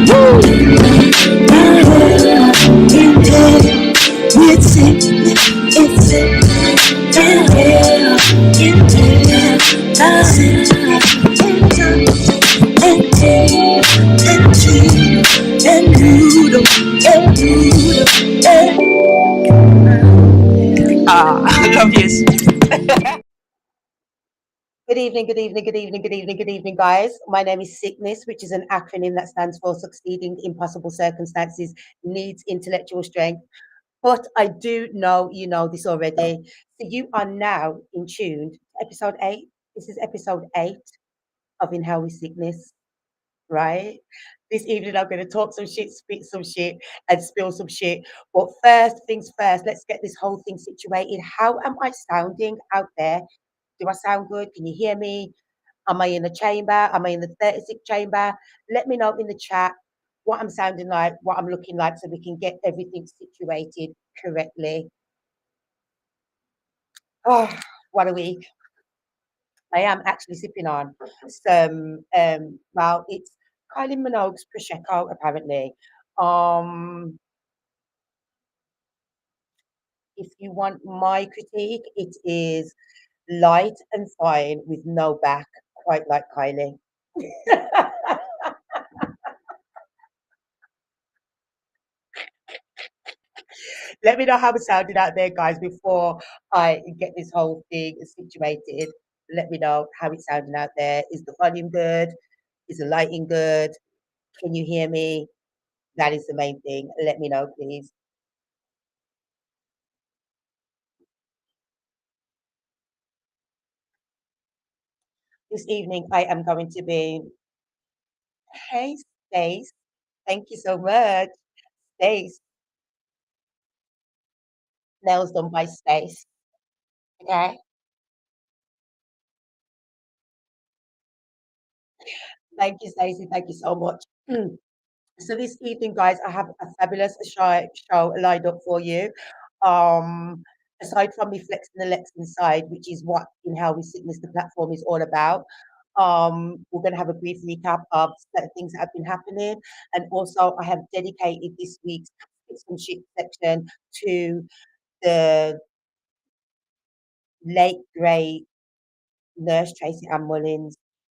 It's I love this. Good evening, good evening, good evening, good evening, good evening, guys. My name is Sic'NIs, which is an acronym that stands for Succeeding Impossible Circumstances Needs Intellectual Strength. But I do know you know this already. So you are now in tune to episode 8. This is episode 8 of In Hell with Sic'NIs, right? This evening I'm going to talk some shit, speak some shit, and spill some shit. But first things first, let's get this whole thing situated. How am I sounding out there? Do I sound good? Can you hear me? Am I in a chamber? Am I in the 36 chamber? Let me know in the chat what I'm sounding like, what I'm looking like, so we can get everything situated correctly. Oh, what a week. I am actually sipping on some, well, it's Kylie Minogue's Prosecco, apparently. Um, if you want my critique, it is light and fine with no back, quite like Kylie. Let me know how it sounded out there, guys, before I get this whole thing situated. Let me know how it's sounding out there. Is the volume good? Is the lighting good? Can you hear me? That is the main thing. Let me know, please. This evening, I am going to be, hey, Stace. Thank you so much. Stace. Nails done by Stace. Okay. Thank you, Stacey. Thank you so much. So this evening, guys, I have a fabulous show lined up for you. Um, aside from me flexing the Lex inside, which is what In How We Sickness the platform is all about. We're going to have a brief recap of certain things that have been happening, and also I have dedicated this week's Fix and Shit section to the late great nurse Tracy-Ann Mullings,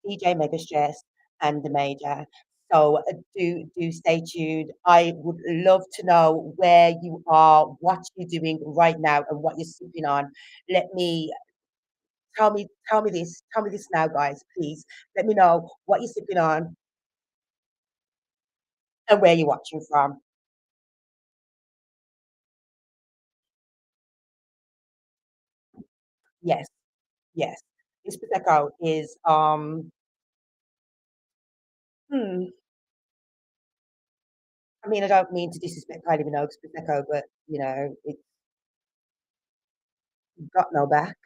DJ Megastress, and the Major. So do stay tuned. I would love to know where you are, what you're doing right now, and what you're sipping on. Let me tell me this now, guys. Please let me know what you're sipping on and where you're watching from. Yes, yes. This prosecco is Hmm. I mean, I don't mean to disrespect Kylie Minogue's prosecco, but it's got no back.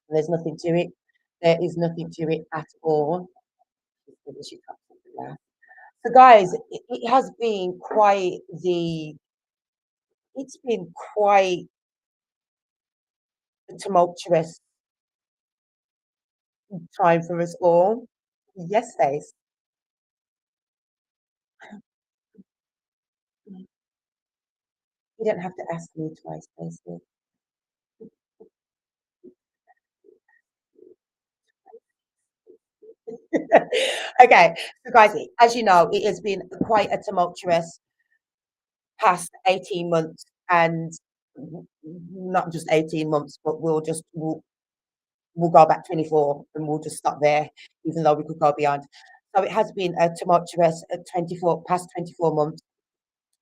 There's nothing to it. There is nothing to it at all. So, guys, it has been quite the. It's been quite a tumultuous time for us all. Yes, Face. You don't have to ask me twice, Stacey. Okay, so guys, as you know, it has been quite a tumultuous past 18 months, and not just 18 months, but we'll go back 24 and we'll just stop there, even though we could go beyond. So it has been a tumultuous 24 months,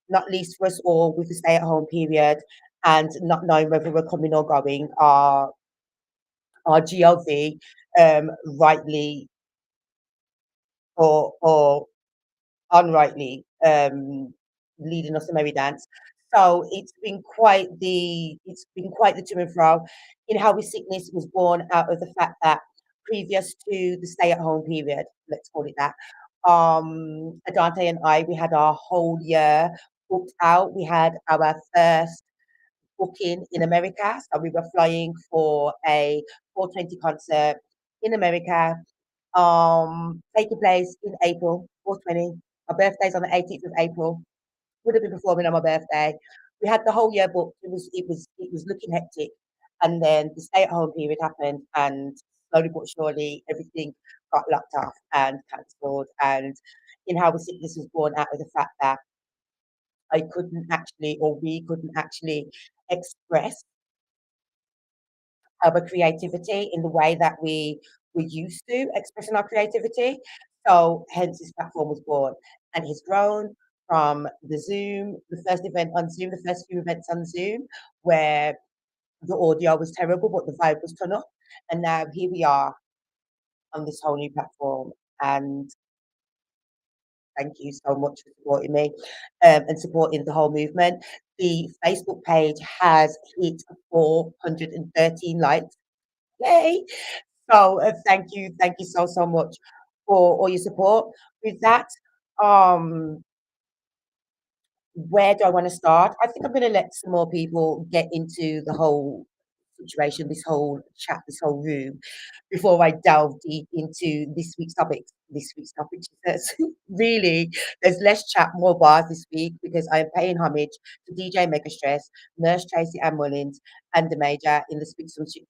not least for us all with the stay at home period and not knowing whether we're coming or going. Our GLV, rightly or unrightly, leading us a merry dance. So it's been quite the to and fro. In How We Sickness was born out of the fact that previous to the stay at home period, let's call it that, Adante and I, we had our whole year booked out. We had our first booking in America. So we were flying for a 420 concert in America. taking place in April 420. My birthday's on the 18th of April. Would have been performing on my birthday. We had the whole year booked. It was looking hectic. And then the stay at home period happened, and slowly but surely everything got locked off and cancelled. And in how the sickness was born out of the fact that I couldn't actually, or we couldn't actually express our creativity in the way that we were used to expressing our creativity. So hence this platform was born, and it's grown from the first event on Zoom, the first few events on Zoom, where the audio was terrible, but the vibe was ton up. And now here we are on this whole new platform. And thank you so much for supporting me, and supporting the whole movement. The Facebook page has hit 413 likes. Yay! So thank you so much for all your support. With that, um, where do I want to start? I think I'm going to let some more people get into the whole situation, this whole chat, this whole room, before I delve deep into this week's topic. This week's topic, she says, really, there's less chat, more bars this week because I am paying homage to DJ Megastress, Nurse Tracy-Ann Mullings, and the Major in the Speak Some Shit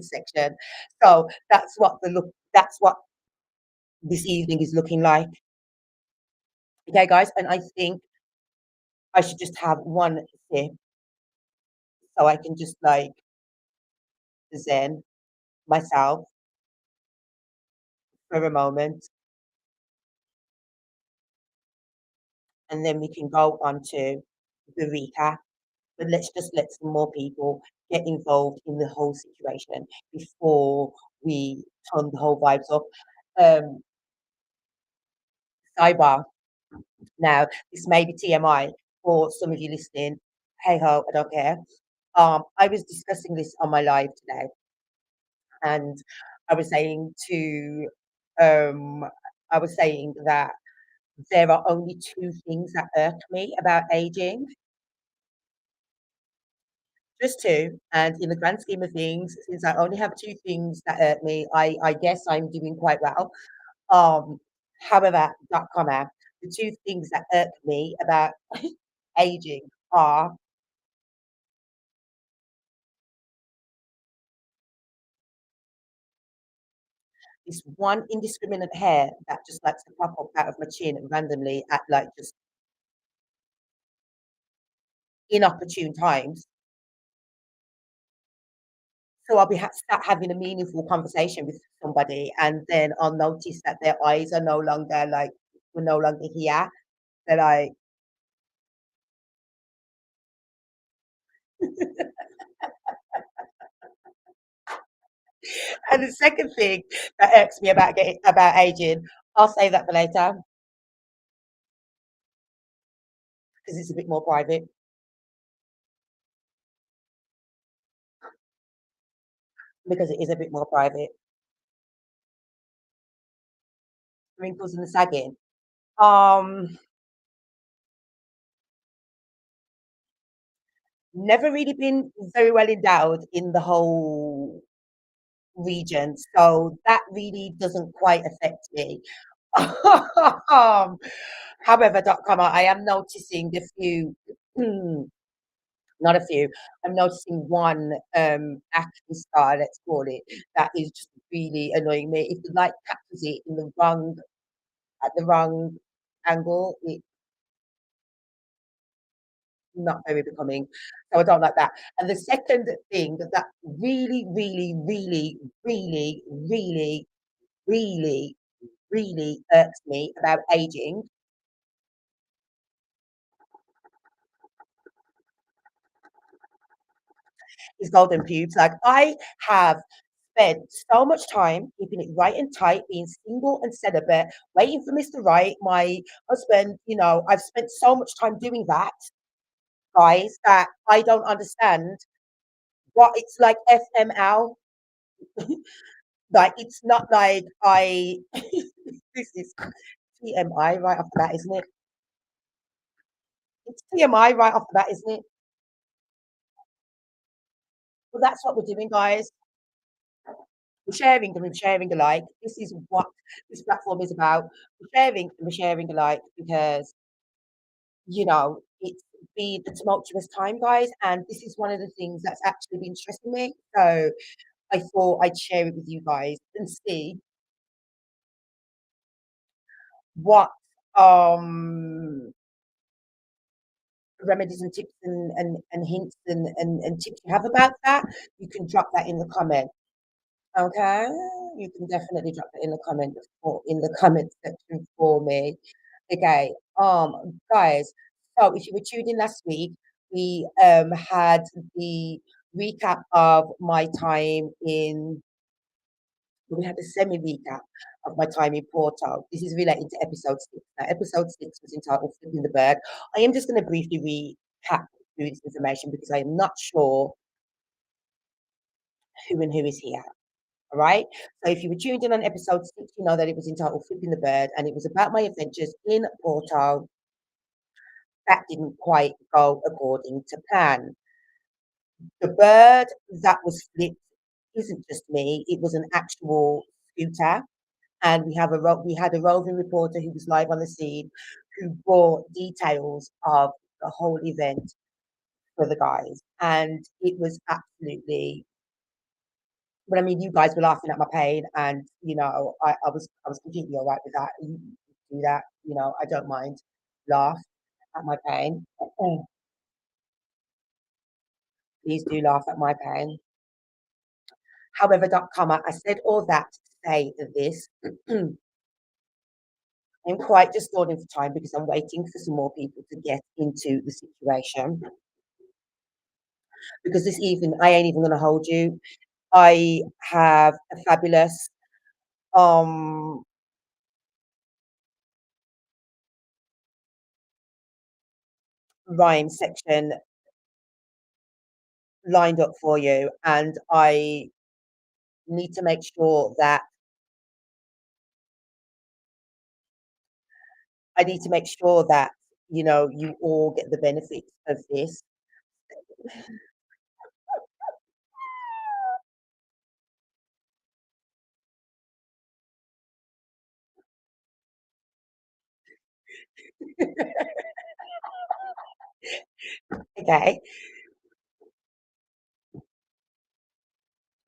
section. So that's what the look. That's what this evening is looking like. Okay, guys, and I think I should just have one sip so I can just like zen myself for a moment, and then we can go on to the recap. But let's just let some more people get involved in the whole situation before we turn the whole vibes up. Um, Sidebar. Now, this may be TMI for some of you listening. Hey ho, I don't care. I was discussing this on my live today, and I was saying to, um, I was saying that there are only two things that irk me about aging, just two. And in the grand scheme of things, since I only have two things that irk me, I guess I'm doing quite well. Um, however, dot comma, the two things that irk me about aging are this one indiscriminate hair that just likes to pop up out of my chin randomly at like just inopportune times. So I'll be start having a meaningful conversation with somebody, and then I'll notice that their eyes are no longer like we're no longer here. They're like, and the second thing that irks me about aging, I'll save that for later because it's a bit more private. Because it is a bit more private. Wrinkles and the sagging. Um, Never really been very well endowed in the whole region, so that really doesn't quite affect me. um, However, dot comma, I am noticing a few, not a few. I'm noticing one acne scar, let's call it, that is just really annoying me. If the light captures it in the wrong at the wrong angle, it's not very becoming. So I don't like that. And the second thing that really, really, really, really, really, really, really irks me about aging is golden pubes. Like I have spent so much time keeping it right and tight, being single and celibate, waiting for Mr. Right, my husband. I've spent so much time doing that, guys, that I don't understand what it's like FML. Like it's not like I this is TMI right off the bat, isn't it? It's TMI right off the bat, isn't it? Well, that's what we're doing, guys. We're sharing and we're sharing alike. This is what this platform is about. We're sharing and we're sharing alike because, it's been a tumultuous time, guys, and this is one of the things that's actually been stressing me. So I thought I'd share it with you guys and see what remedies and tips and hints and tips you have about that. You can drop that in the comment. Okay, you can definitely drop it in the comment section for me. Okay, guys. So if you were tuned in last week, we had the recap of my time in. We had a semi recap of my time in Porto. This is related to episode 6. Now, episode 6 was entitled "Flipping the Bird." I am just going to briefly recap through this information because I am not sure who is here. All right. So if you were tuned in on episode 6, you know that it was entitled "Flipping the Bird" and it was about my adventures in Porto that didn't quite go according to plan. The bird that was flipped isn't just me, it was an actual scooter. And we had a roving reporter who was live on the scene who brought details of the whole event for the guys. And it was absolutely but I mean, you guys were laughing at my pain, and I was completely all right with that. You do that, I don't mind. Laugh at my pain. Please do laugh at my pain. However, comma, I said all that to say this. I'm quite just stalling for time because I'm waiting for some more people to get into the situation. Because this evening, I ain't even going to hold you. I have a fabulous um rhyme section lined up for you, and I need to make sure that you all get the benefits of this. Okay,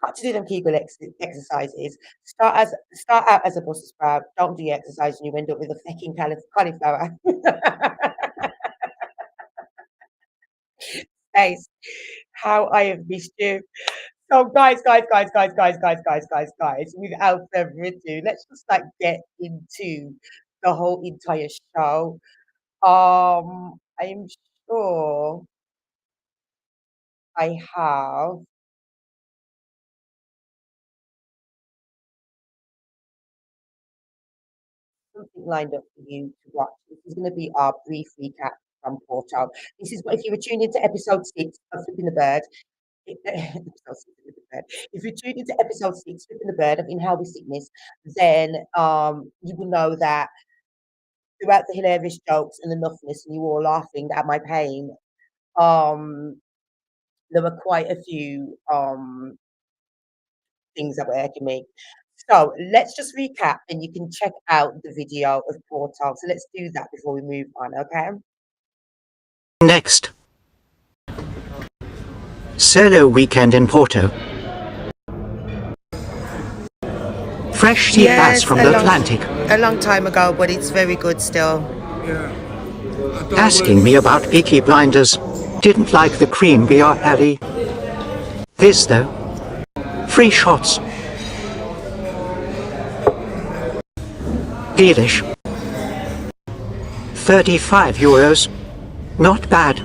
got to do them Kegel exercises. Start out as a Brussels sprout. Don't do your exercise, and you end up with a fucking cauliflower. Face, how I have missed you. So, guys. Without further ado, let's just get into the whole entire show. I'm sure I have something lined up for you to watch. This is going to be our brief recap from Porto. This is what if you were tuned into episode 6 of Flipping the Bird. If you tuned into episode 6, Flipping the Bird of Inhale with Sickness, then you will know that throughout the hilarious jokes and the nothingness and you all laughing at my pain, there were quite a few things that were irking me. So let's just recap and you can check out the video of Portal. So let's do that before we move on, okay? Next. Solo weekend in Porto. Fresh sea bass from the Atlantic. A long time ago, but it's very good still. Asking me about Peaky Blinders. Didn't like the cream beer, Harry. This though. Free shots. Delish. €35. Not bad.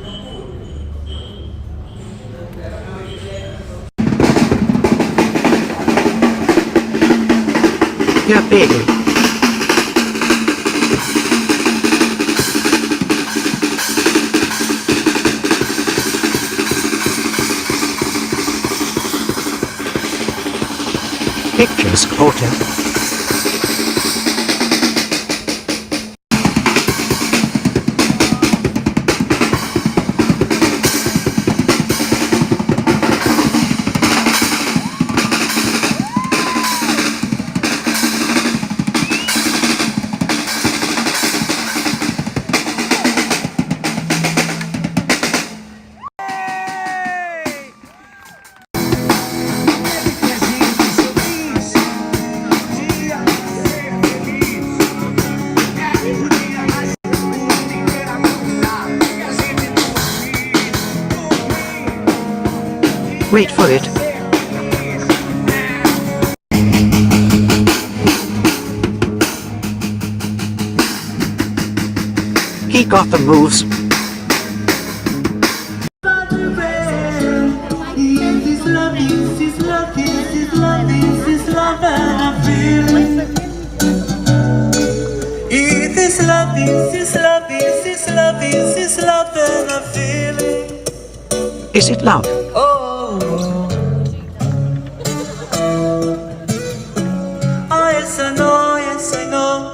Yeah, baby. Pictures, Porter. Wait for it. He got the moves. Is it love? Oh, yes I know, yes I know.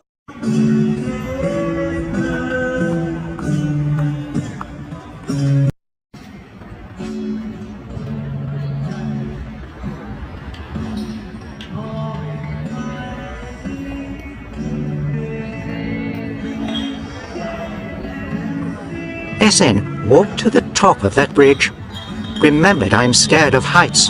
SN, walk to the top of that bridge. Remembered I'm scared of heights.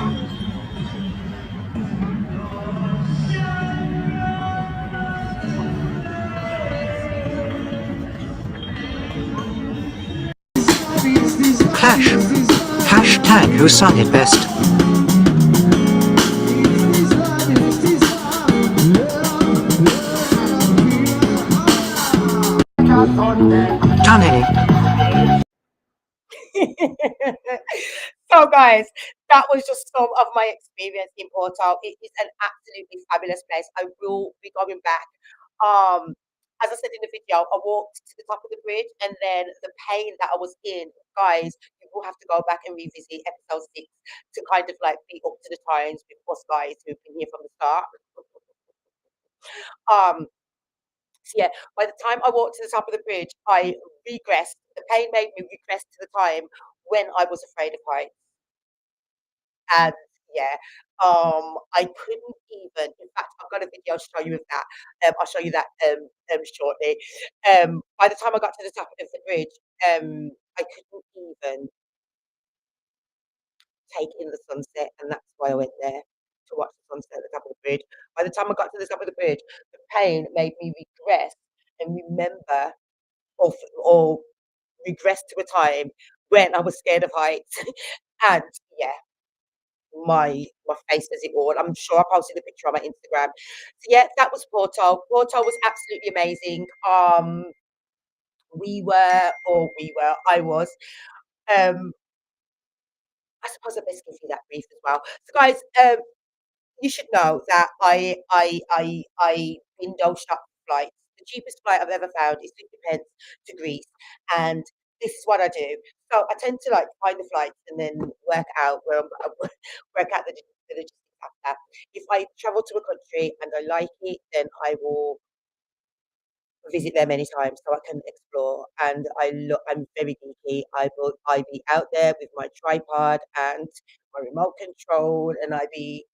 Clash. Hashtag who sung it best. Tunneling. So, guys, that was just some of my experience in Porto. It is an absolutely fabulous place. I will be going back. As I said in the video, I walked to the top of the bridge, and then the pain that I was in, guys, you will have to go back and revisit episode 6 to kind of like be up to the times with us guys who've been here from the start. Um, so yeah, by the time I walked to the top of the bridge, I regressed. The pain made me regress to the time when I was afraid of heights. And yeah, I couldn't even. In fact, I've got a video to show you of that. I'll show you that shortly. By the time I got to the top of the bridge, I couldn't even take in the sunset, and that's why I went there to watch the sunset at the top of the bridge. By the time I got to the top of the bridge, the pain made me regress and remember, or regress to a time when I was scared of heights, and yeah, my face says it all. I'm sure I posted a picture on my Instagram. So yeah, that was Porto. Porto was absolutely amazing. I was. Um, I suppose I best give you that brief as well. So guys, you should know that I window shop flights. The cheapest flight I've ever found is 50 pence to Greece, and this is what I do. So I tend to like find the flights and then work out where work out the logistics after. If I travel to a country and I like it, then I will visit there many times so I can explore. And I'm very geeky. I be out there with my tripod and my remote control, and I be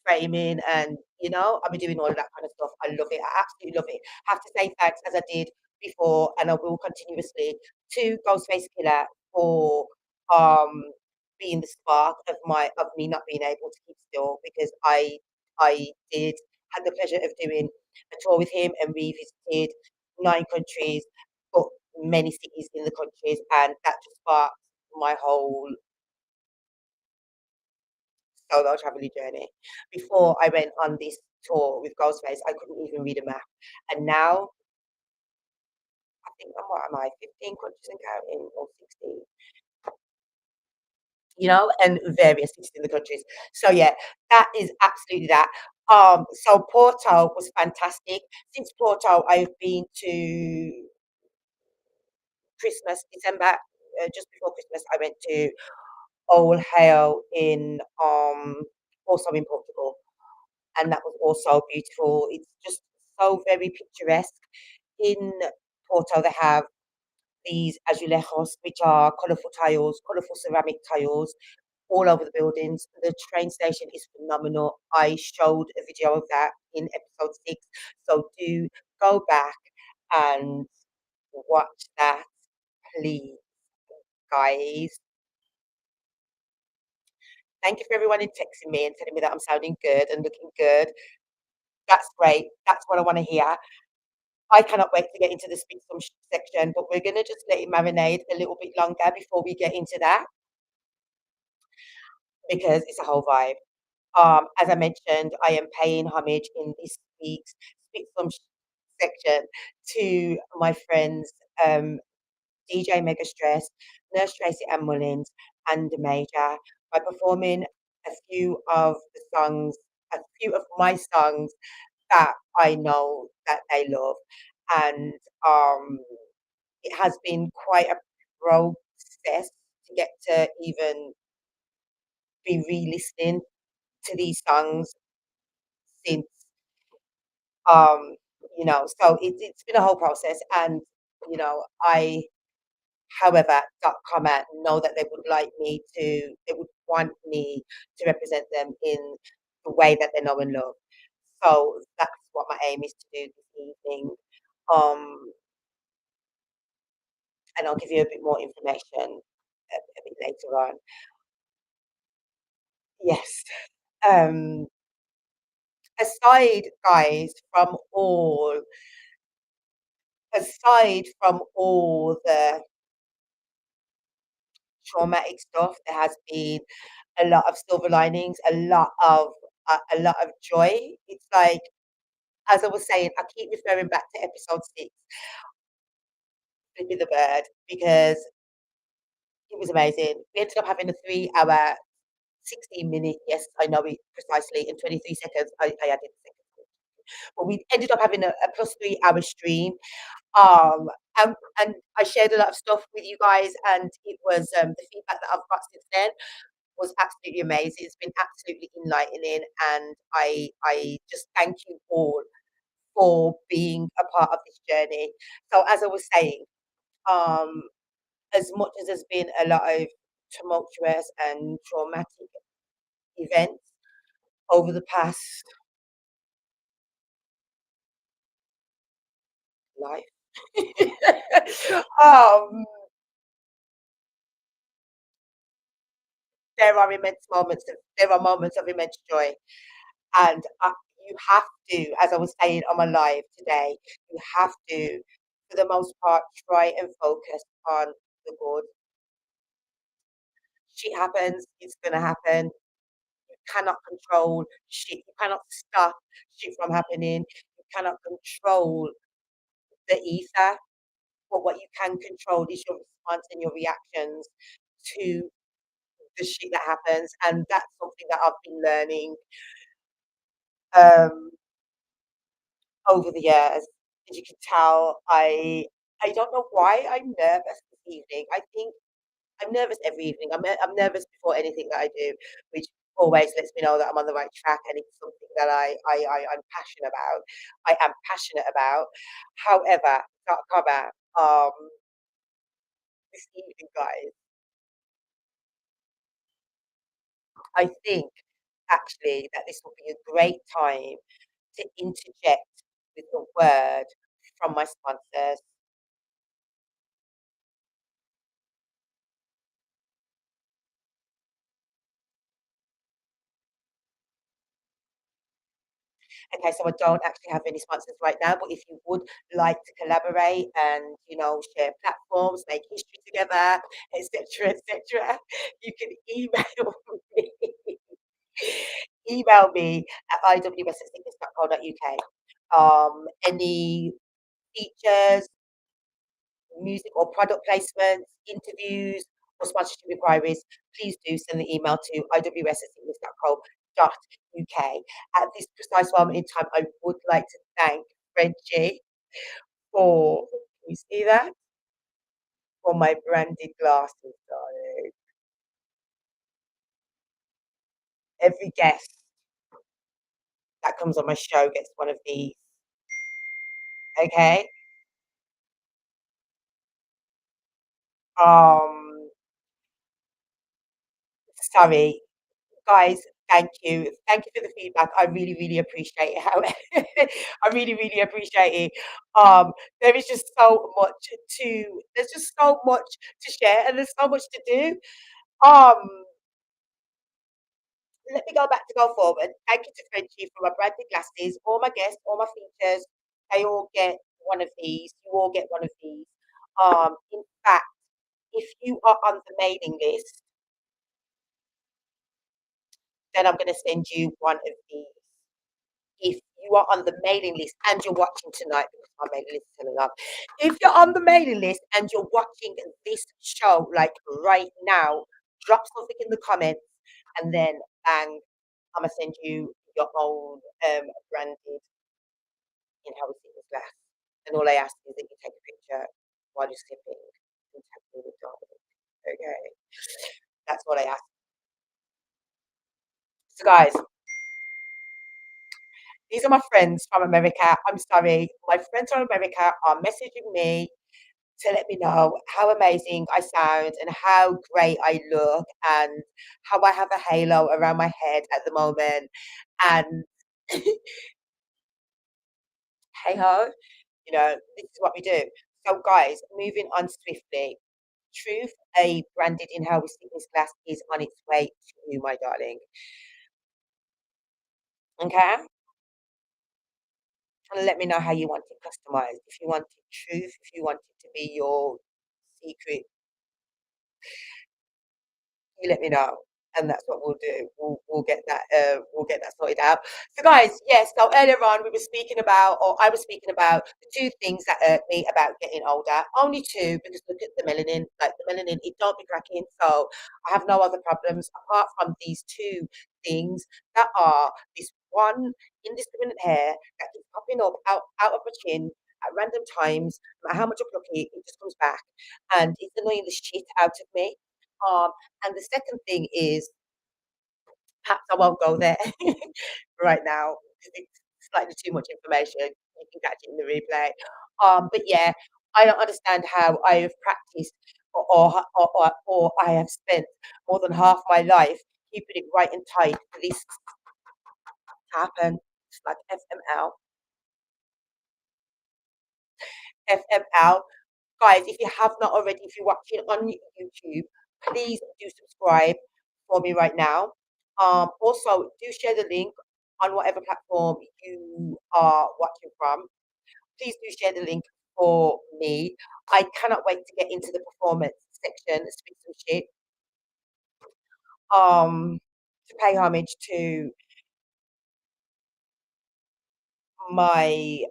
framing, and I'll be doing all of that kind of stuff. I love it. I absolutely love it. Have to say thanks, as I did before, and I will continuously, to Ghostface Killer for um being the spark of me not being able to keep still, because I did had the pleasure of doing a tour with him, and we visited 9 countries, but many cities in the countries, and that just sparked my whole solo traveling journey. Before I went on this tour with Ghostface, I couldn't even read a map. And now I think what am I, 15 countries and counting, or 16, and various cities in the countries. So yeah, that is absolutely that. So Porto was fantastic. Since Porto, I've been to Christmas, December, just before Christmas, I went to Old Hale in also in Portugal, and that was also beautiful. It's just so very picturesque. In Porto, they have these azulejos, which are colourful tiles, colourful ceramic tiles all over the buildings. The train station is phenomenal. I showed a video of that in episode 6, so do go back and watch that, please, guys. Thank you for everyone in texting me and telling me that I'm sounding good and looking good. That's great. That's what I want to hear. I cannot wait to get into the speak some section, but we're gonna just let it marinate a little bit longer before we get into that because it's a whole vibe. As I mentioned, I am paying homage in this week's speak some section to my friends DJ Megastress, Nurse Tracy-Ann Mullings, and Major by performing a few of my songs that I know that they love. And it has been quite a process to get to even be re-listening to these songs since um so it's been a whole process and I however dot comment know that they would want me to represent them in the way that they know and love. So that's what my aim is to do this evening. Um, and I'll give you a bit more information a bit later on. Yes. Um, aside, guys, aside from all the traumatic stuff, there has been a lot of silver linings, a lot of joy. It's like, as I was saying, I keep referring back to episode 6, Flipping the Bird, because it was amazing. We ended up having a 3 hour, 16-minute, yes, I know it precisely, in 23 seconds. I added the seconds. But we ended up having a plus 3 hour stream. Um, and I shared a lot of stuff with you guys, and it was the feedback that I've got since then was absolutely amazing. It's been absolutely enlightening, and I just thank you all for being a part of this journey. So as I was saying, um, as much as there's been a lot of tumultuous and traumatic events over the past life, um, there are moments of immense joy, and you have to, as I was saying on my live today, you have to, for the most part, try and focus on the good. Shit happens, it's gonna happen. You cannot control shit. You cannot stop shit from happening. You cannot control the ether. But what you can control is your response and your reactions to the shit that happens. And that's something that I've been learning um, over the years. As you can tell, I don't know why I'm nervous this evening. I think I'm nervous every evening. I'm nervous before anything that I do, which always lets me know that I'm on the right track and it's something that I'm passionate about. I am passionate about. However, got cover this evening, guys. I think actually that this will be a great time to interject with a word from my sponsors. Okay, so I don't actually have any sponsors right now, but if you would like to collaborate and share platforms, make history together, etc., etc., you can email me. Email me at iws@sickness.co.uk. Any features, music or product placements, interviews, or sponsorship inquiries, please do send the email to iws@sickness.co.uk. At this precise moment in time, I would like to thank Frenchie for, can you see that? For my branded glasses, darling. Every guest that comes on my show gets one of these. Okay. Um, sorry, guys, thank you. Thank you for the feedback. I really, really appreciate it. How I really, really appreciate it. There is just so much there's just so much to share and there's so much to do. Um, let me go back to go forward. Thank you to Frenchie for my branded glasses, all my guests, all my features. They all get one of these. You all get one of these. In fact, if you are on the mailing list, then I'm going to send you one of these. If you are on the mailing list and you're watching tonight, because my mailing list is telling up. If you're on the mailing list and you're watching this show like right now, drop something in the comments, and then bang, I'm gonna send you your own branded in how we see this glass. And all I ask is that you take a picture while you're sipping and tag me with darling. Okay, that's what I ask. So guys, these are my friends from America. I'm sorry, my friends from America are messaging me to let me know how amazing I sound and how great I look and how I have a halo around my head at the moment. And hey ho, this is what we do. So, guys, moving on swiftly. Truth, a branded in how we see this glass, is on its way to you, my darling. Okay? And let me know how you want it customized. If you want it truth, if you want it to be your secret, you let me know, and that's what we'll do. We'll get that sorted out. So guys, yes, so earlier on we were speaking about, or I was speaking about, the two things that irk me about getting older. Only two, because look at the melanin, like the melanin, it don't be cracking. So I have no other problems apart from these two things, that are this one indiscriminate hair that keeps popping up out of my chin at random times. No matter how much I pluck it, it just comes back, and it's annoying the shit out of me. Um, and the second thing is, perhaps I won't go there right now because it's slightly too much information. You can catch it in the replay. But yeah, I don't understand how I have practiced, or I have spent more than half my life keeping it right and tight for this to happen. It's like FML. FML. Guys, if you have not already, if you're watching on YouTube, please do subscribe for me right now. Also, do share the link on whatever platform you are watching from. Please do share the link for me. I cannot wait to get into the performance section, speak some shit. To pay homage to my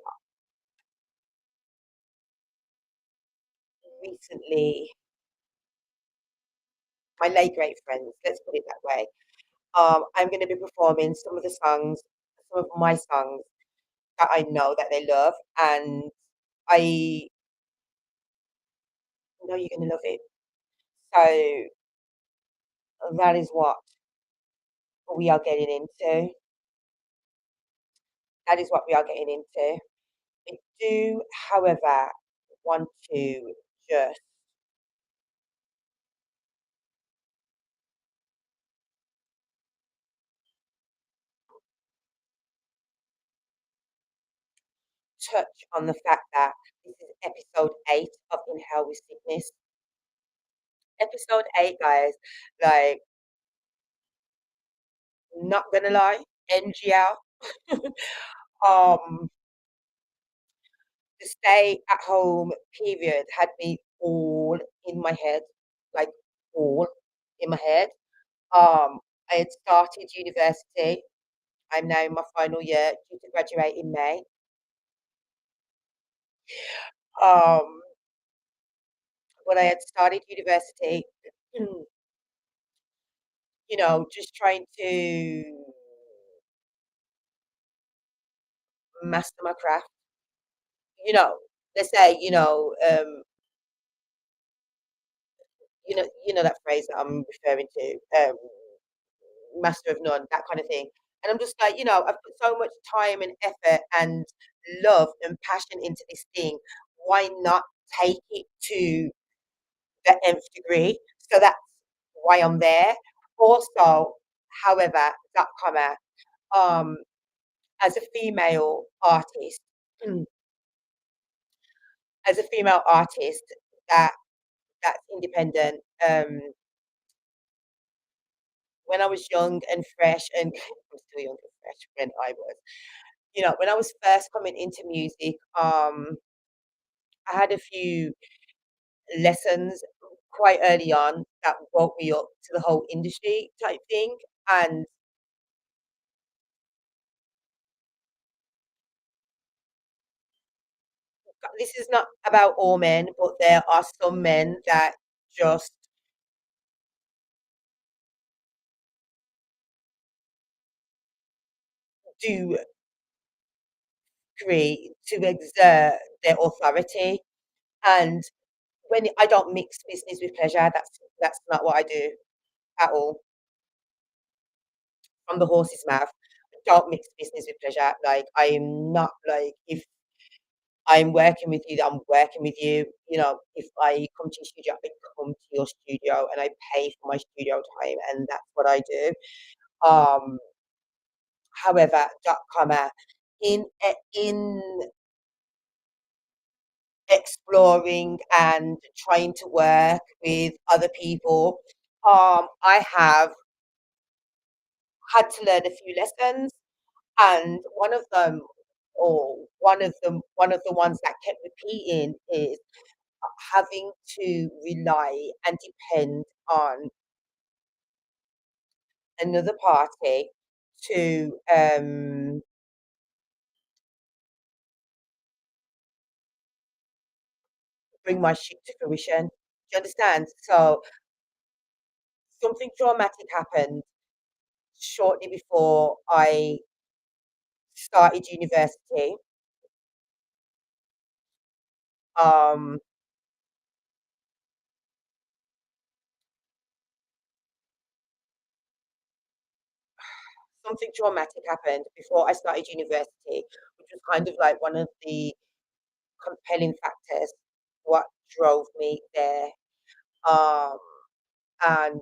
recently, my late great friends. Let's put it that way. I'm going to be performing some of the songs, some of my songs that I know that they love, and I know you're going to love it. So that is what we are getting into. That is what we are getting into. I do, however, want to just touch on the fact that this is episode 8 of In Hell with Sickness. Episode 8, guys. Like, not gonna lie, NGL. um, the stay at home period had me all in my head, like all in my head. I had started university. I'm now in my final year, due to graduate in May. Um, when I had started university, just trying to master my craft. You know, they say, that phrase that I'm referring to, master of none, that kind of thing. And I'm just like, I've put so much time and effort and love and passion into this thing. Why not take it to the nth degree? So that's why I'm there. Also, however, that comma, um, as a female artist, as a female artist that that's independent, when I was young and fresh, and I'm still young and fresh when I was, when I was first coming into music, I had a few lessons quite early on that woke me up to the whole industry type thing. And this is not about all men, but there are some men that just do agree to exert their authority. And when I don't mix business with pleasure, that's not what I do at all. From the horse's mouth, don't mix business with pleasure. Like I am not like if I'm working with you, I'm working with you. You know, if I come to your studio, I come to your studio and I pay for my studio time, and that's what I do. Um, however, dot comma in exploring and trying to work with other people, I have had to learn a few lessons, and one of the ones that kept repeating is having to rely and depend on another party to bring my shit to fruition. Do you understand? So something traumatic happened shortly before I started university. Um, something traumatic happened before I started university, which was kind of like one of the compelling factors what drove me there. Um, and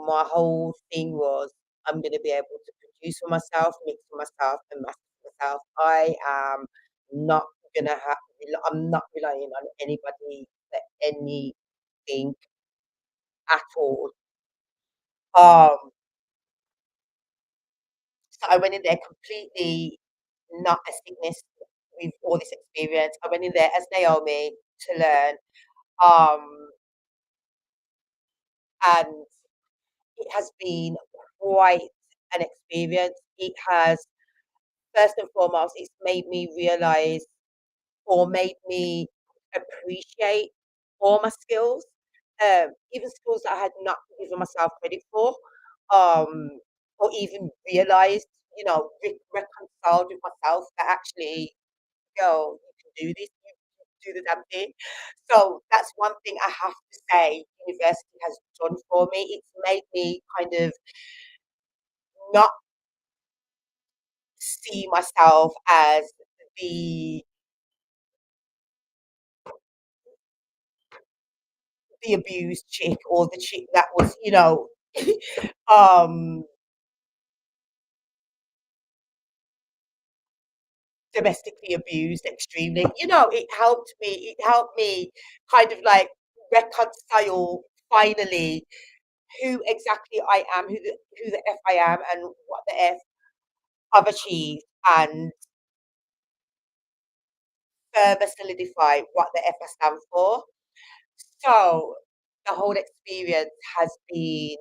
my whole thing was I'm going to be able to produce for myself, mix for myself, and master for myself. I am not gonna have. I'm not relying on anybody for anything at all. Um, so I went in there completely not a sickness with all this experience. I went in there as Naomi to learn, um, and it has been quite an experience. It has first and foremost, it's made me realize or made me appreciate all my skills, even skills that I had not given myself credit for, um, or even realized, reconciled with myself that actually, yo, you can do this, you do the damn thing. So that's one thing I have to say university has done for me. It's made me kind of not see myself as the the abused chick or the chick that was, um, domestically abused extremely. It helped me kind of like reconcile finally who exactly I am, who the F I am, and what the F I've achieved, and further solidify what the F I stand for. So the whole experience has been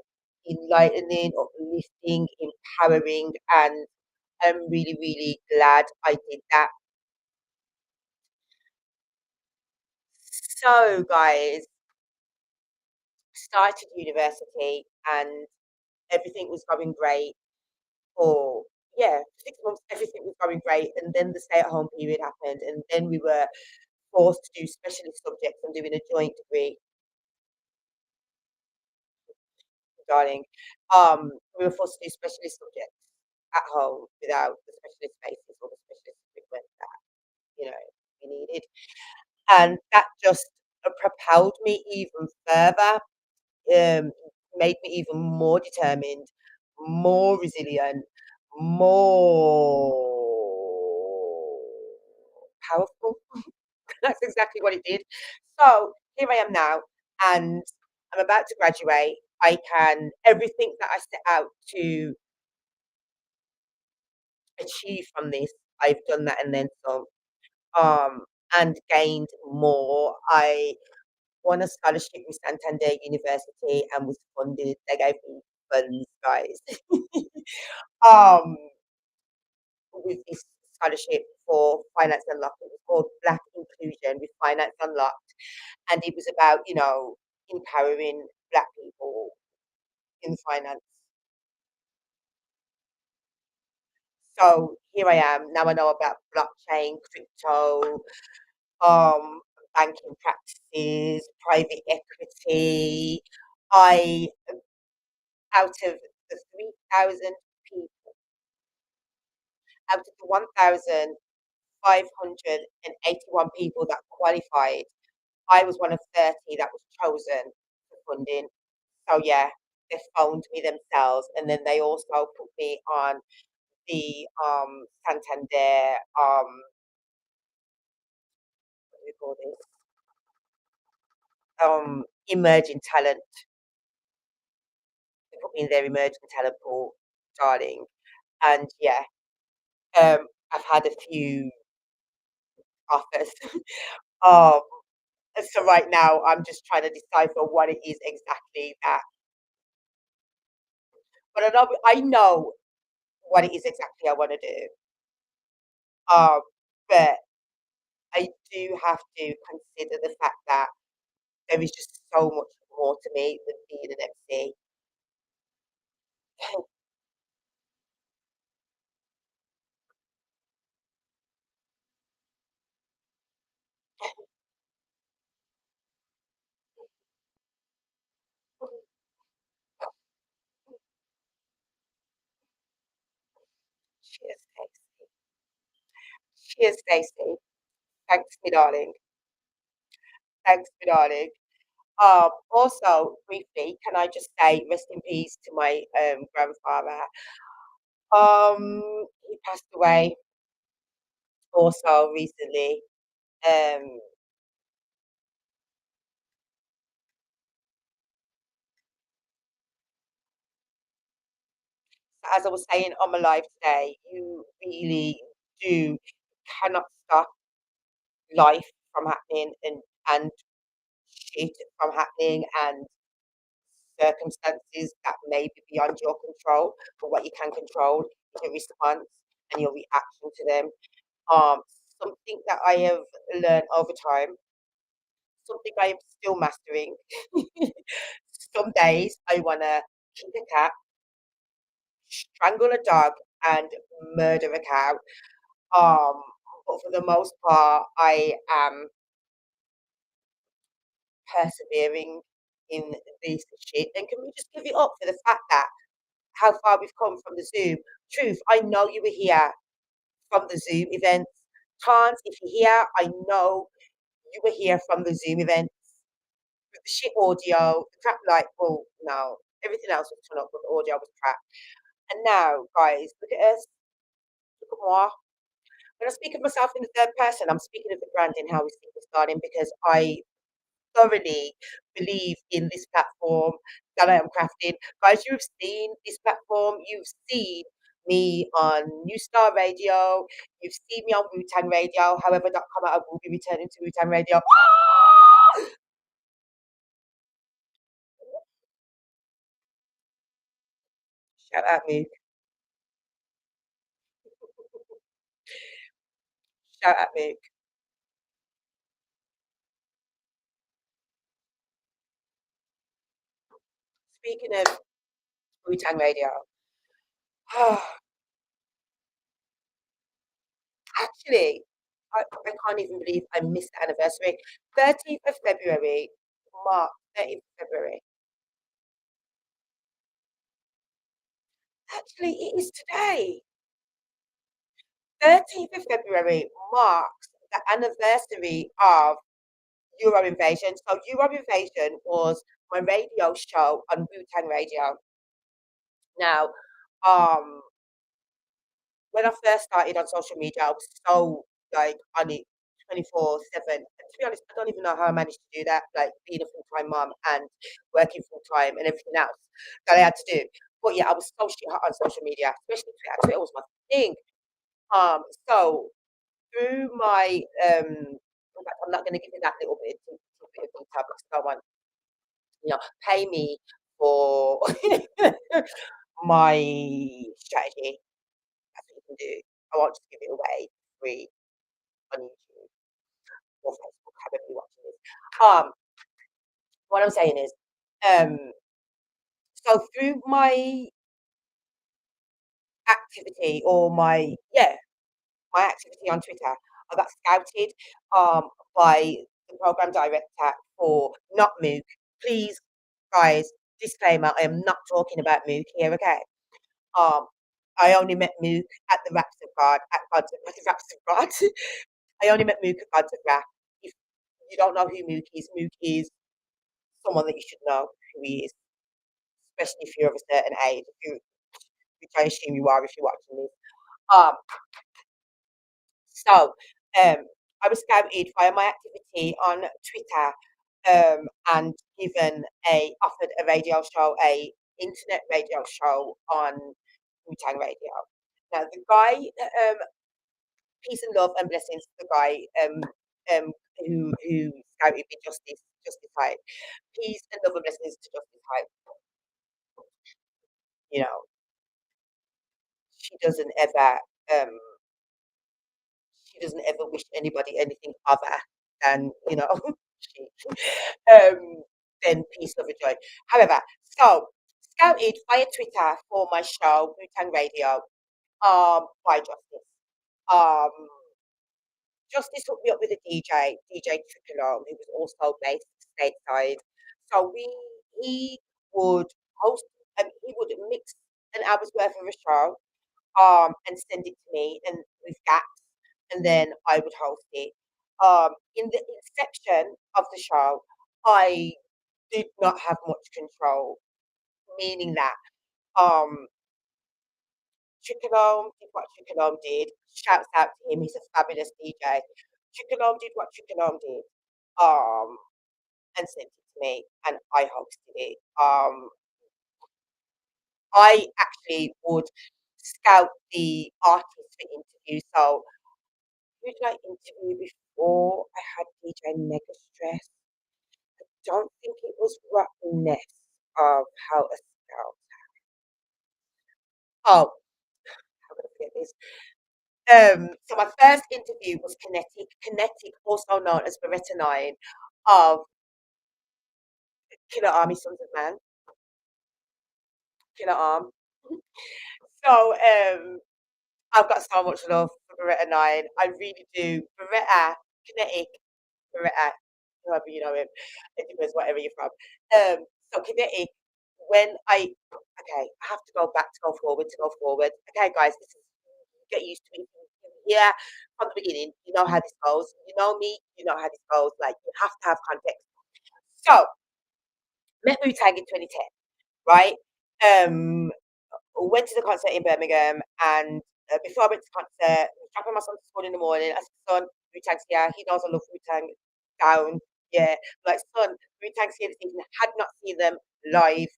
enlightening, uplifting, empowering, and I'm really, really glad I did that. So, guys, started university and everything was going great for, yeah, 6 months, everything was going great. And then the stay at home period happened, and then we were forced to do specialist subjects and doing a joint degree, darling. We were forced to do specialist subjects at home without the specialist spaces or the specialist equipment that, we needed. And that just propelled me even further, made me even more determined, more resilient, more powerful. That's exactly what it did. So here I am now, and I'm about to graduate. I can everything that I set out to achieve from this, I've done that and then some. and gained more. I won a scholarship with Santander University and was funded. They gave me funds, guys, um, with this scholarship for Finance Unlocked. It was called Black Inclusion with Finance Unlocked, and it was about, empowering Black people in finance. So here I am. Now I know about blockchain, crypto, um, banking practices, private equity. I, out of the 3,000 people, out of the 1,581 people that qualified, I was one of 30 that was chosen for funding. So yeah, they phoned me themselves, and then they also put me on the Santander what do we call this? Emerging talent. They put me in their emerging talent pool, darling. And yeah, I've had a few offers. um, so right now I'm just trying to decipher what it is exactly that. But I know what it is exactly I want to do. But I do have to consider the fact that there is just so much more to me than being an MC. Cheers, Stacey. Cheers, Stacey. Thanks, me darling. Thanks, me darling. Also, briefly, can I just say rest in peace to my grandfather? He passed away also recently. Um, as I was saying on my live today, you really do cannot stop life from happening and shit from happening and circumstances that may be beyond your control. But what you can control is your response and your reaction to them. Um, Something that I have learned over time, something I am still mastering. Some days I wanna kick a cat, strangle a dog, and murder a cow. Um, but for the most part, I am persevering in this shit. And can we just give it up for the fact that how far we've come from the Zoom? Truth, I know you were here from the Zoom events. Chance, if you're here, I know you were here from the Zoom events. With the shit audio, the crap light, well, no, everything else was turned up, but the audio was crap. And now, guys, look at us. Look at moi. When I speak of myself in the third person, I'm speaking of the brand and how we speak of starting because I thoroughly believe in this platform that I am crafting. Guys, you've seen this platform, you've seen me on New Star Radio, you've seen me on Wu Tang Radio, however.com, I will be returning to Wu Tang Radio. Shout out me. Shout out me. Speaking of Wu Tang Radio, actually, I can't even believe I missed the anniversary. 13th of February, March 13th of February. Actually, it is today. 13th of February marks the anniversary of Euro Invasion. So Euro Invasion was my radio show on Wu Tang Radio. Now, um, when I first started on social media, I was so like on it 24/7. And to be honest, I don't even know how I managed to do that, like being a full-time mom and working full-time and everything else that I had to do. But yeah, I was so shit hot on social media, especially Twitter. Twitter was my thing. So through my In fact, I'm not going to give you that little bit of detail because I want, pay me for my strategy. That's what you can do. I won't just give it away free on YouTube or Facebook, however you watching this. What I'm saying is, so through my activity or my activity on Twitter, I got scouted by the program director for not Mook. Please, guys, disclaimer: I am not talking about Mook here, okay? I only met Mook at the Raps of God, at the Raps of God. I only met Mook at Gods of Rap. If you don't know who Mook is someone that you should know who he is, especially if you're of a certain age. Which I assume you are if you're watching this. Um, So, I was scouted via my activity on Twitter, and offered a radio show, a internet radio show on Wu-Tang Radio. Now, the guy, peace and love and blessings to the guy, who scouted me, Justice Hyde. Peace and love and blessings to Justice Hyde. You know, she doesn't ever, um, she doesn't ever wish anybody anything other than, she, then peace, love, and joy. However, so scouted via Twitter for my show, Wu-Tang Radio, by Justice. Um, Justice hooked me up with a DJ Tricolone, who was also based stateside. So he would host, he would mix an hour's worth of a show, and send it to me and with gaps, and then I would host it. In the inception of the show, I did not have much control, meaning that Tricolome did what Tricolome did. Shouts out to him, he's a fabulous DJ. Tricolome did what Tricolome did, and sent it to me, and I hosted it. I actually would scout the artists for interviews. So who did I interview before I had DJ Megastress? I don't think it was Rottenness of How a Scout. Oh, how could I forget this? So my first interview was Kinetic, also known as Beretta 9 of Killer Army Sons of Man. Killer Arm. So I've got so much love for Beretta 9. I really do. Beretta, Kinetic, Beretta, however you know him. It depends whatever you're from. So Kinetic, I have to go back to go forward. Okay, guys, this is, get used to it. Yeah, from the beginning, you know how this goes. You know me, you know how this goes. Like, you have to have context. So, met Wu-Tang in 2010, right? Went to the concert in Birmingham, and before I went to the concert, I was dropping my son to school in the morning. I said, son, Wu-Tang's here. He knows I love Wu-Tang down. Yeah, like, son, Wu-Tang's here this evening. Had not seen them live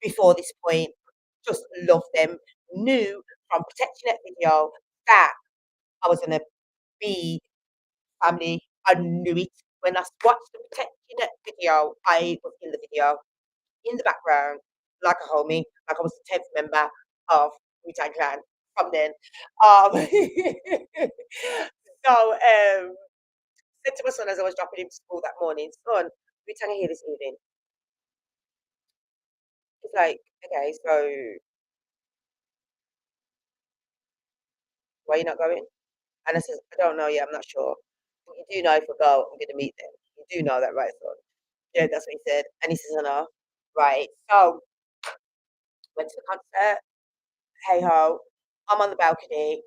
before this point. Just loved them. Knew from Protection Net video that I was going to be family. I knew it. When I watched the Protection Net video, I was in the video, in the background, like a homie, like I was the 10th member of Wu-Tang Clan from then. So, said to my son as I was dropping him to school that morning, son, Wu-Tang are here this evening. He's like, okay, so why are you not going? And I said, I don't know yet, I'm not sure. But you do know if I go, I'm going to meet them. You do know that, right, son? Yeah, that's what he said. And he says, I know. Right. So, went to the concert. Hey ho, I'm on the balcony.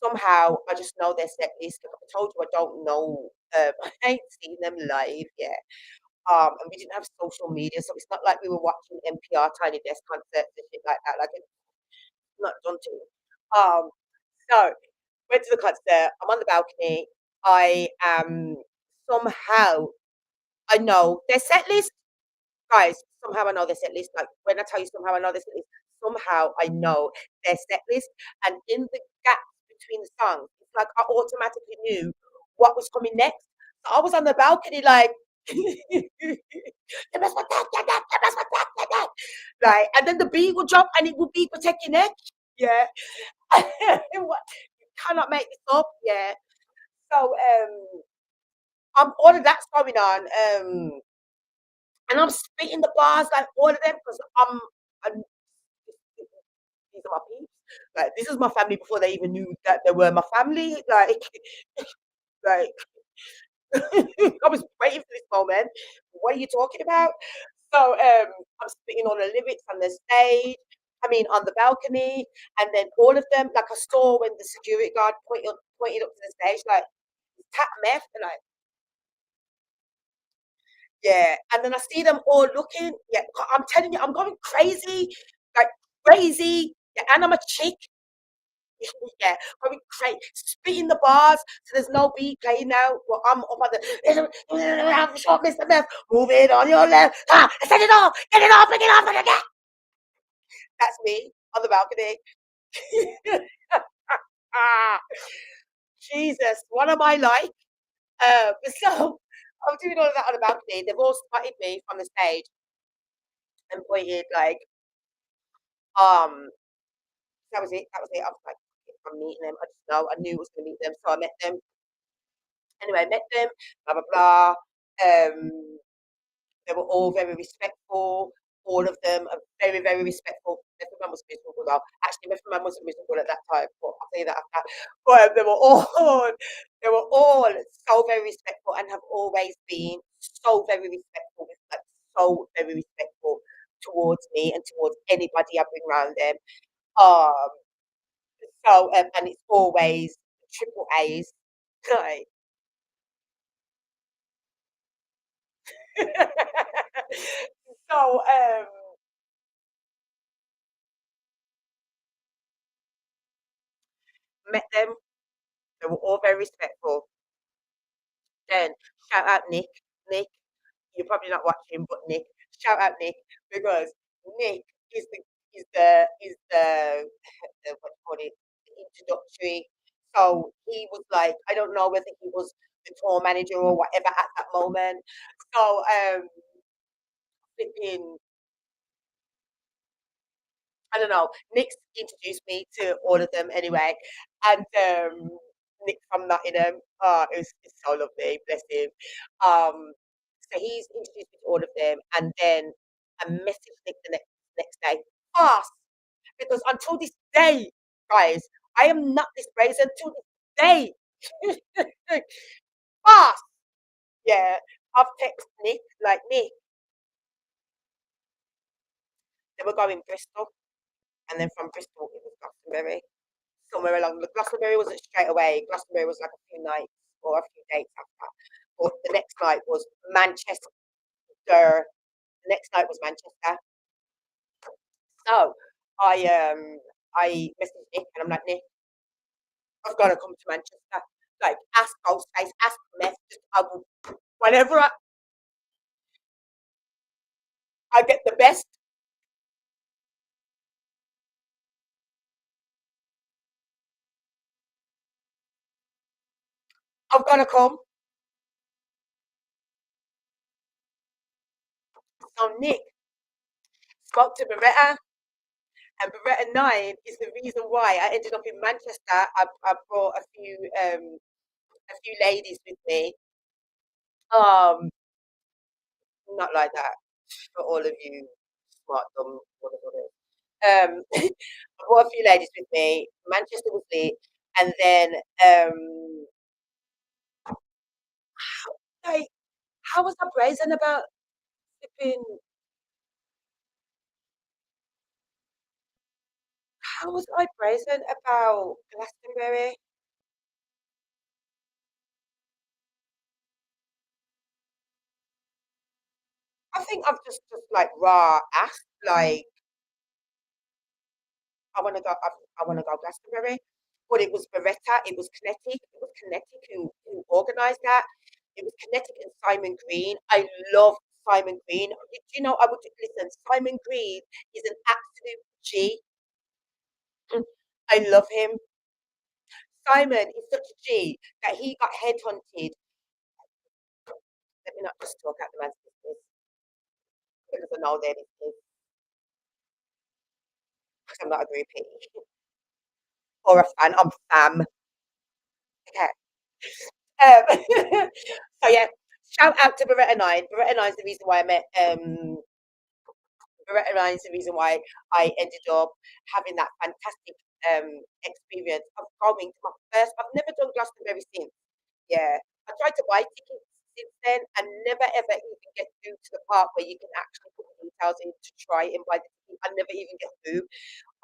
Somehow, I just know their set list. Like I told you, I don't know. I ain't seen them live yet. And we didn't have social media, so it's not like we were watching NPR Tiny Desk concerts and shit like that. Like, it's not done to. So went to the concert. I'm on the balcony. I am somehow, I know their set list, guys. Somehow I know their set list. Like, when I tell you somehow I know their set list, somehow I know their set list. And in the gaps between the songs, it's like I automatically knew what was coming next. So I was on the balcony like, you must protect your neck, you must protect your neck. Like, and then the bee would drop and it would be protect your neck. Yeah. You cannot make this up. Yeah. So all of that's going on. And I'm spitting the bars like all of them because I'm these are my peeps. Like this is my family before they even knew that they were my family. Like I was waiting for this moment. What are you talking about? So I'm spitting on the lyrics on the stage. I mean, on the balcony, and then all of them, like I saw when the security guard pointed up to the stage, like tap meth, and like yeah, and then I see them all looking. Yeah, I'm telling you, I'm going crazy, like crazy. Yeah, and I'm a chick. Yeah, going crazy, spitting the bars. So there's no beat playing now. Well, I'm up on the short Mr. Meth. Move it on your left. Ah, set it off. Get it off. Bring it off. And again. That's me on the balcony. Ah, Jesus, what am I like? So I'm doing all of that on the balcony. They've all spotted me from the stage and pointed like, um, that was it. That was it. I was like, I'm meeting them. I just know. I knew I was going to meet them, so I met them. Anyway, I met them. Blah blah blah. They were all very respectful. All of them are very, very respectful. Method Man was miserable though. Actually, Method Man wasn't miserable at that time, but I'll tell you that after. But they were all so very respectful and have always been so very respectful, like so very respectful towards me and towards anybody I bring around them. Um, and it's always triple A's. Like, so met them. They were all very respectful. Then shout out Nick. Nick, you're probably not watching, but Nick, shout out Nick because Nick is the what do you call it, the introductory. So he was like, I don't know whether he was the tour manager or whatever at that moment. So flipping I don't know. Nick's introduced me to all of them anyway, and Nick from Nottingham. Oh, it's so lovely, bless him. So he's introduced me to all of them, and then I messaged Nick the next day fast because until this day, guys, I am not this brazen until this day. Fast, yeah. I've texted Nick like Nick. They were going Bristol, and then from Bristol it was Glastonbury. Somewhere along the Glastonbury wasn't straight away. Glastonbury was like a few nights or a few dates after. But the next night was Manchester. The next night was Manchester. So I messaged Nick and I'm like, Nick, I've got to come to Manchester. Like ask Ghostface, ask Meth, just I will whenever I get the best, I've got to come. So Nick spoke to Beretta, and Beretta 9 is the reason why I ended up in Manchester. I brought a few ladies with me. Um, not like that for all of you smart dumb whatever. I brought a few ladies with me. Manchester was lit, and then like how was I brazen about flipping? How was I brazen about Glastonbury? I think I've just like raw asked like I want to go Glastonbury, but it was Beretta, it was Kinetic who organised that. It was Kinetic and Simon Green. I love Simon Green. Did you know I would listen? Simon Green is an absolute G. I love him. Simon is such a G that he got headhunted me not just talk out the man's business because I know their business, because I'm not a groupie or a fan. I'm fam. Okay. So yeah, shout out to Beretta Nine. Beretta Nine is the reason why I met Beretta Nine is the reason why I ended up having that fantastic experience of going to my first. I've never done Glastonbury since. Yeah, I tried to buy tickets since then and never ever even get through to the part where you can actually put the details in to try and buy the ticket. I never even get through.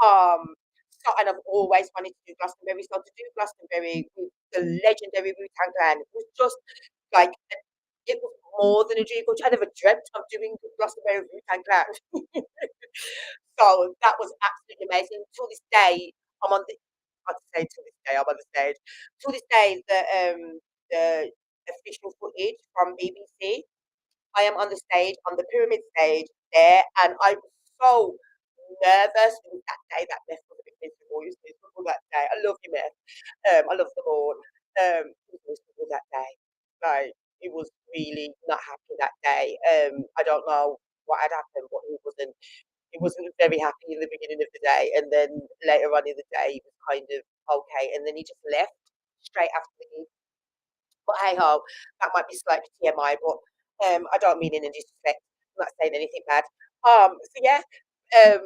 Um, so, and I've always wanted to do Glastonbury. So to do Glastonbury with the legendary Wu-Tang Clan was just like it was more than a dream. Which I never dreamt of doing Glastonbury with Wu-Tang Clan. So that was absolutely amazing. To this day, I'm on the. I'd say to this day, I'm on the stage. To this day, the official footage from BBC. I am on the stage, on the pyramid stage there, and I was so nervous. It was that day that Meth was a bit miserable. It was miserable that day. I love you, Meth. I love them all. It was miserable that day. Like, it was really not happy that day. I don't know what had happened, but he wasn't very happy in the beginning of the day, and then later on in the day, he was kind of okay, and then he just left straight after the gig. But hey ho, that might be slightly TMI, but I don't mean in a disrespect. I'm not saying anything bad. So yeah, um,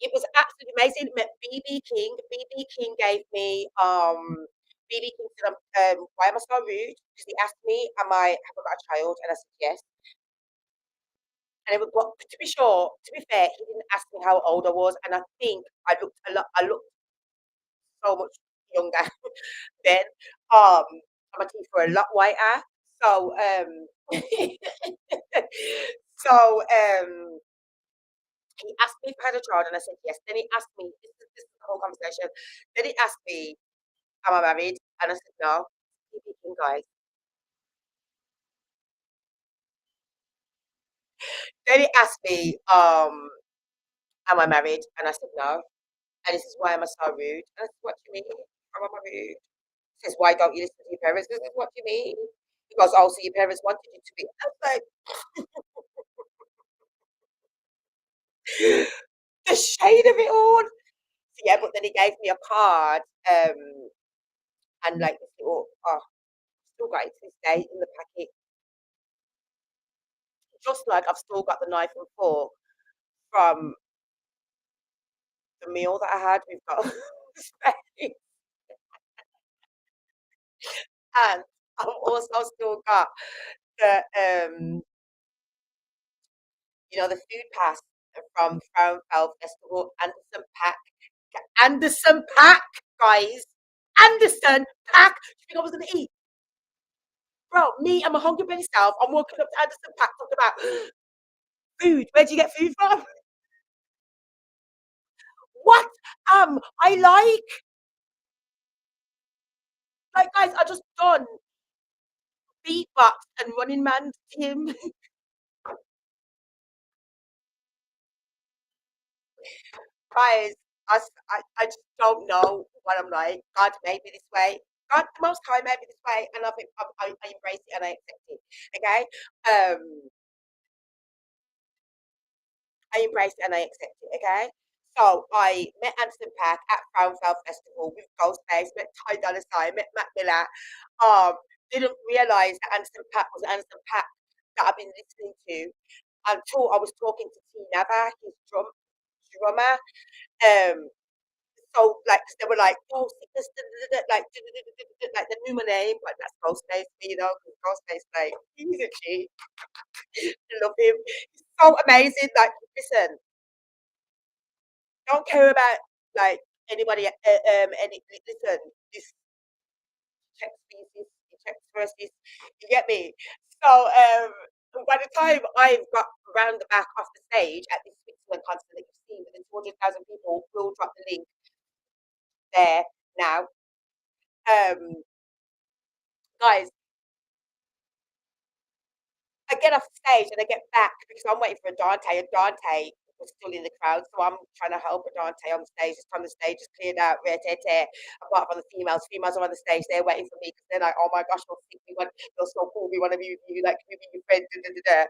it was absolutely amazing. Met BB King. BB King gave me BB King said, "Why am I so rude?" Because he asked me, have I got a child?" And I said yes. And it was, but to be sure, to be fair, he didn't ask me how old I was, and I think I looked so much younger then. And my teeth were a lot whiter. So so he asked me if I had a child, and I said yes. Then he asked me, this is the whole conversation. Then he asked me, am I married? And I said no. Speaking, guys. Then he asked me, am I married? And I said no. And he says, why am I so rude? And I said, what do you mean? Am I rude? He says, why don't you listen to your parents? I said, what do you mean? He goes, oh, so your parents wanted you to be. I was like, the shade of it all. So, yeah, but then he gave me a card, and like this little, still got it to this day in the packet. Just like I've still got the knife and fork from the meal that I had with God. And I've also still got the the food pass from Frauenfeld Festival, Anderson Pack, guys. Anderson Pack. Do you think I was gonna eat? Bro, me and my hungry belly self, I'm walking up to Anderson Pack talking about food. Where do you get food from? What I like guys, I just done beatbox and Running Man Tim. Guys, I just don't know what I'm like. God made me this way. God, the Most High made me this way, and I embrace it and I accept it. Okay, I embrace it and I accept it. Okay, so I met Anderson Paak at Frauenfeld Festival with Ghostface, met Ty Dolla Sign, met Mac Miller. Didn't realize that Anderson Paak was Anderson Paak that I've been listening to until I was talking to T Nava, his drummer. Um, So like they were like, oh, sickness, like they knew my name, like that's Ghostface, because Ghostface, like he's a G. I love him. He's so amazing. Like, listen, don't care about like anybody. Listen, this checks species, checks versus. You get me? So by the time I've got round the back off the stage at this Switzerland concert that you've seen, with the 200,000 people, we'll drop the link there now. Guys, I get off stage and I get back because I'm waiting for Dante, and Dante was still in the crowd, so I'm trying to help Adante on stage. This time the stage is cleared out, apart from the females. Females are on the stage, they're waiting for me because they're like, oh my gosh, you're so cool, we want to be with you, like, can we be your friend? Da, da, da, da.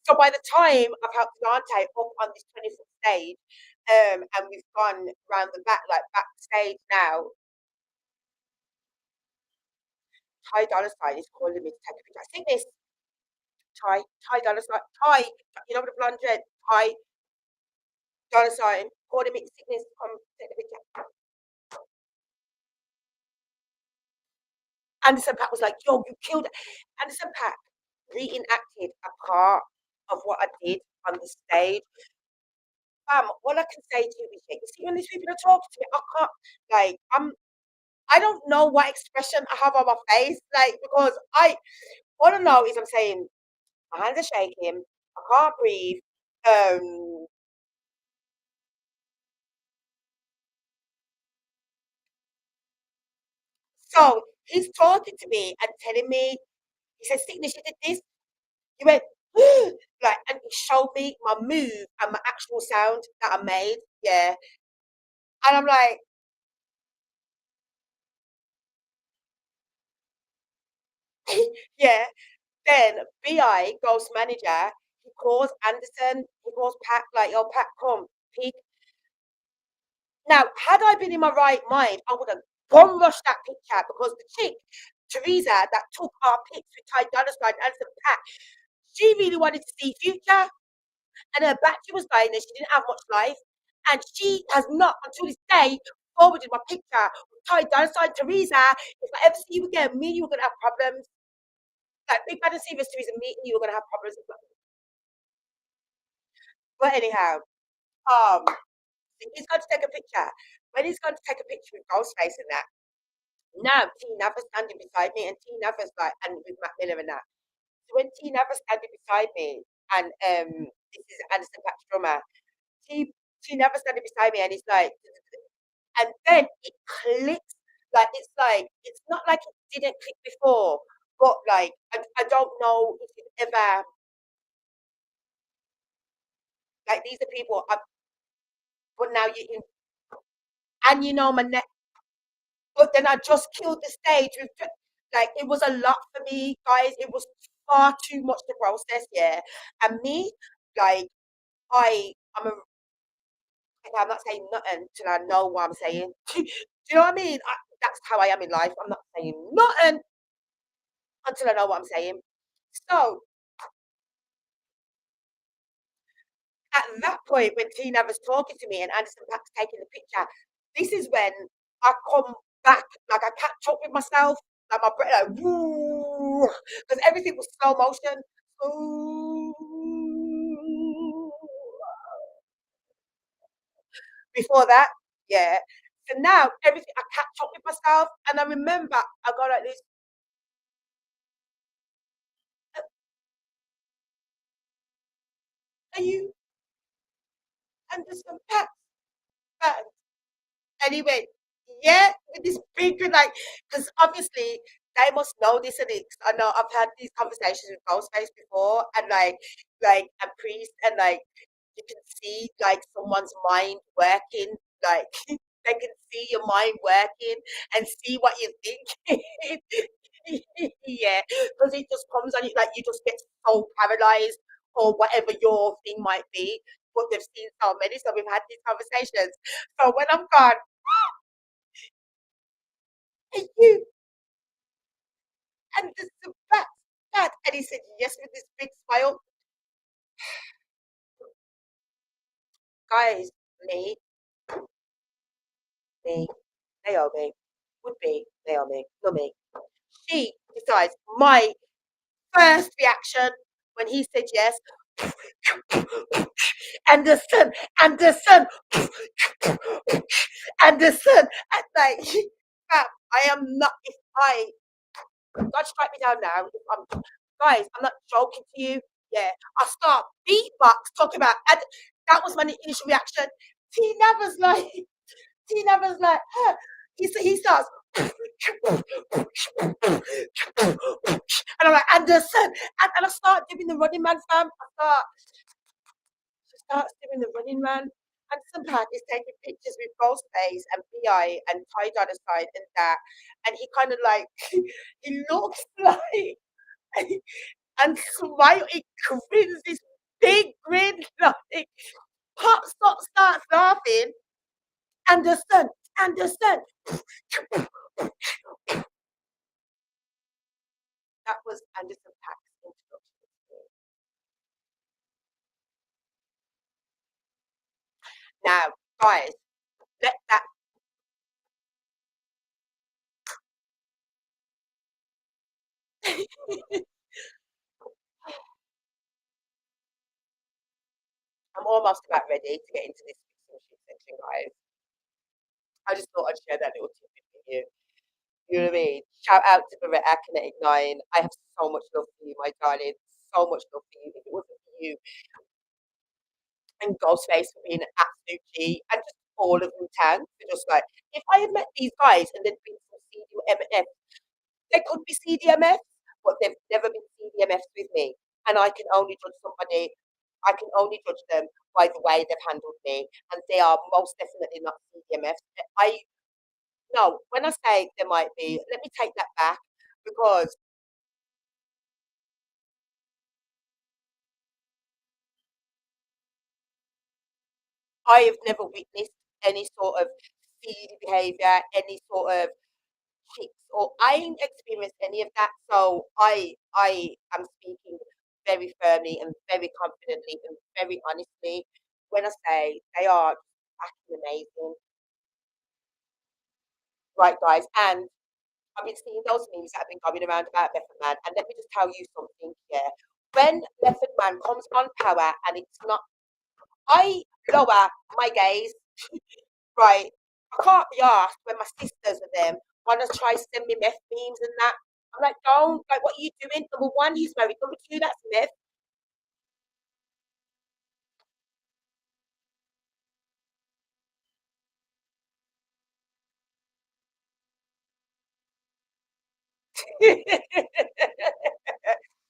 So by the time I've helped Dante up on this 20-foot stage, and we've gone round the back, like backstage now, Ty Dolla Sign is calling me to take a picture. I think this Ty Dolla Sign, Ty, you know, the blonde dread, Ty Dolla Sign calling me to Sic'Niz to come take the picture. Anderson .Paak was like, yo, you killed it. Anderson .Paak reenacted a part of what I did on the stage. All I can say to you is, you see, when these people are talking to me, I can't, like, I don't know what expression I have on my face, like, because all I know is I'm saying, my hands are shaking, I can't breathe, so he's talking to me and telling me, he said, Sic'Niz, you did this. He went, like, and he showed me my move and my actual sound that I made. Yeah. And I'm like, yeah. Then BI, Ghost Manager, he calls Anderson, he calls Paak, like, yo, Paak, come, peek. Now, had I been in my right mind, I would have gone rushed that picture because the chick, Teresa, that took our pics with Ty Dolla Sign and Anderson .Paak, she really wanted to see Future, and her battery was dying and she didn't have much life. And she has not, until this day, forwarded my picture with Ty Dolla Sign, Teresa. If I ever see you again, me and you are going to have problems. Like, Big Bad and Serious, Teresa, me and you are going to have problems. But anyhow, he's going to take a picture. When he's going to take a picture with Ghostface and that, now T Nava's standing beside me, and T Nava's like, and with Matt Miller and that. So when T Nava's standing beside me, and this is Anderson .Paak's drummer, T Nava's standing beside me, and he's like, and then it clicks. Like, it's not like it didn't click before, but like, I don't know if it's ever, like, these are people, but now you in, and you know my neck. But then I just killed the stage with, like, it was a lot for me, guys. It was far too much to process, yeah. And me, like, I'm not saying nothing till I know what I'm saying. Do you know what I mean? That's how I am in life. I'm not saying nothing until I know what I'm saying. So at that point, when Tina was talking to me and Anderson .Paak's taking the picture, this is when I come back, like, I catch up with myself, like my breath, like, woo, because everything was slow motion. Ooh. Before that, yeah. So now everything, I catch up with myself, and I remember I go like this. Are you Anderson .Paak? And he went, yeah, with this big, like, because obviously they must know this, and it's, I know I've had these conversations with Ghostface before, and like a priest, and like, you can see like someone's mind working, like, they can see your mind working and see what you're thinking. Yeah, because it just comes on you, like, you just get so paralyzed, or whatever your thing might be. But they've seen so many, so we've had these conversations. So when I'm gone, and you, and this the that, and he said yes with this big smile. Guys, me, me, Naomi, would be Naomi, not me. She decides my first reaction when he said yes. Anderson, Anderson, Anderson, and like, I am not. If God strike me down now. If guys, I'm not joking to you. Yeah, I start beatbox talking about, and that was my initial reaction. T Never's like, huh. He starts, and I'm like, Anderson, and I start giving the running man, fam. I start, starts doing the running man. And somehow he's taking pictures with Ghostface and B.I. and Ty Dolla $ign and that. And he kind of like, he looks like, and smile, he grins this big grin, like, pops up, starts laughing. Anderson, Anderson. That was Anderson Paak's introduction to me. Now, guys, let that. I'm almost about ready to get into this section, guys. I just thought I'd share that little tidbit with you. You know what I mean? Shout out to Beretta Kinetic 9. I have so much love for you, my darling. So much love for you. If it wasn't for you and Ghostface for being an absolute G, and just all of them tanks for just like, if I had met these guys and there'd been some CDMF, they could be CDMF, but they've never been CDMFs with me. And I can only judge somebody, I can only judge them by the way they've handled me. And they are most definitely not CDMFs. No, when I say there might be, let me take that back, because I have never witnessed any sort of seedy behaviour, any sort of chicks, or I ain't experienced any of that. So I am speaking very firmly and very confidently and very honestly when I say they are acting amazing, right, guys? And I've been seeing those memes that have been going around about Method Man, and let me just tell you something here. When Method Man comes on power, and it's not, I lower my gaze, right? I can't be asked when my sisters are them want to try send me meth memes and that. I'm like, don't, like, what are you doing? Number one, he's married. Number two, that's meth.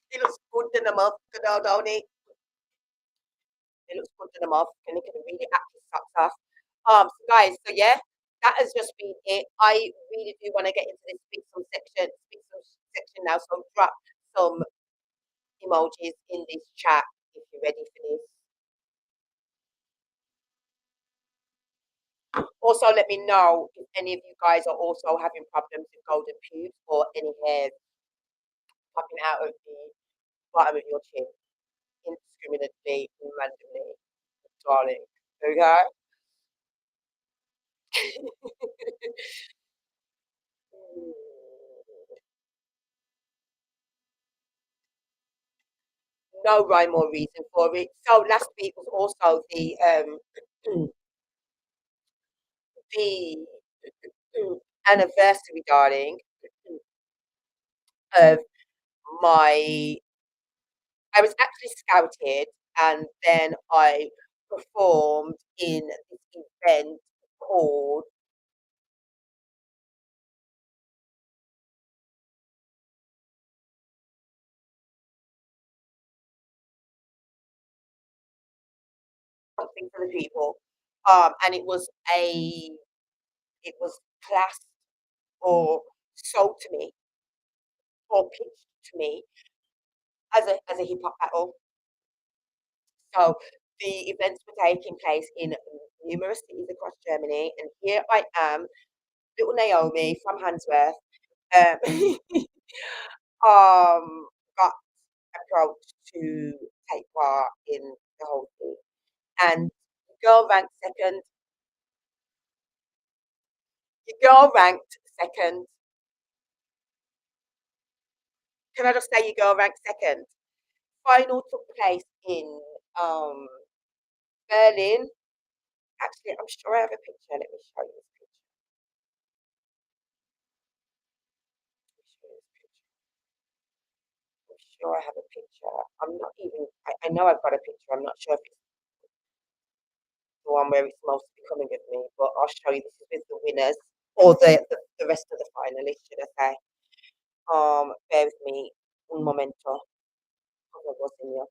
He looks good in the mouth, don't he? He looks good in the mouth, and he can really act his socks off. So guys, so yeah, that has just been it. I really do want to get into this speak some section now. So drop some emojis in this chat if you're ready for this. Also, let me know if any of you guys are also having problems with golden pubes or any hairs popping out of the bottom of your chin indiscriminately and randomly, darling. Okay? No rhyme or reason for it. So last week was also the anniversary, darling, of my. I was actually scouted, and then I performed in this event called Something for the People, and it was classed or sold to me or pitched to me as a hip hop battle. So the events were taking place in numerous cities across Germany, and here I am, little Naomi from Handsworth, um, got approached to take part in the whole thing, and the girl ranked second. The girl ranked second. Can I just say your girl ranked second? Final took place in um, Berlin. Actually, I'm sure I have a picture. Let me show you this picture. I'm sure I have a picture. I'm not even. I know I've got a picture. I'm not sure if it's the one where it's most becoming of me, but I'll show you. This is with the winners or the rest of the finalists, should I say? Bear with me un momento. Cosa was in here?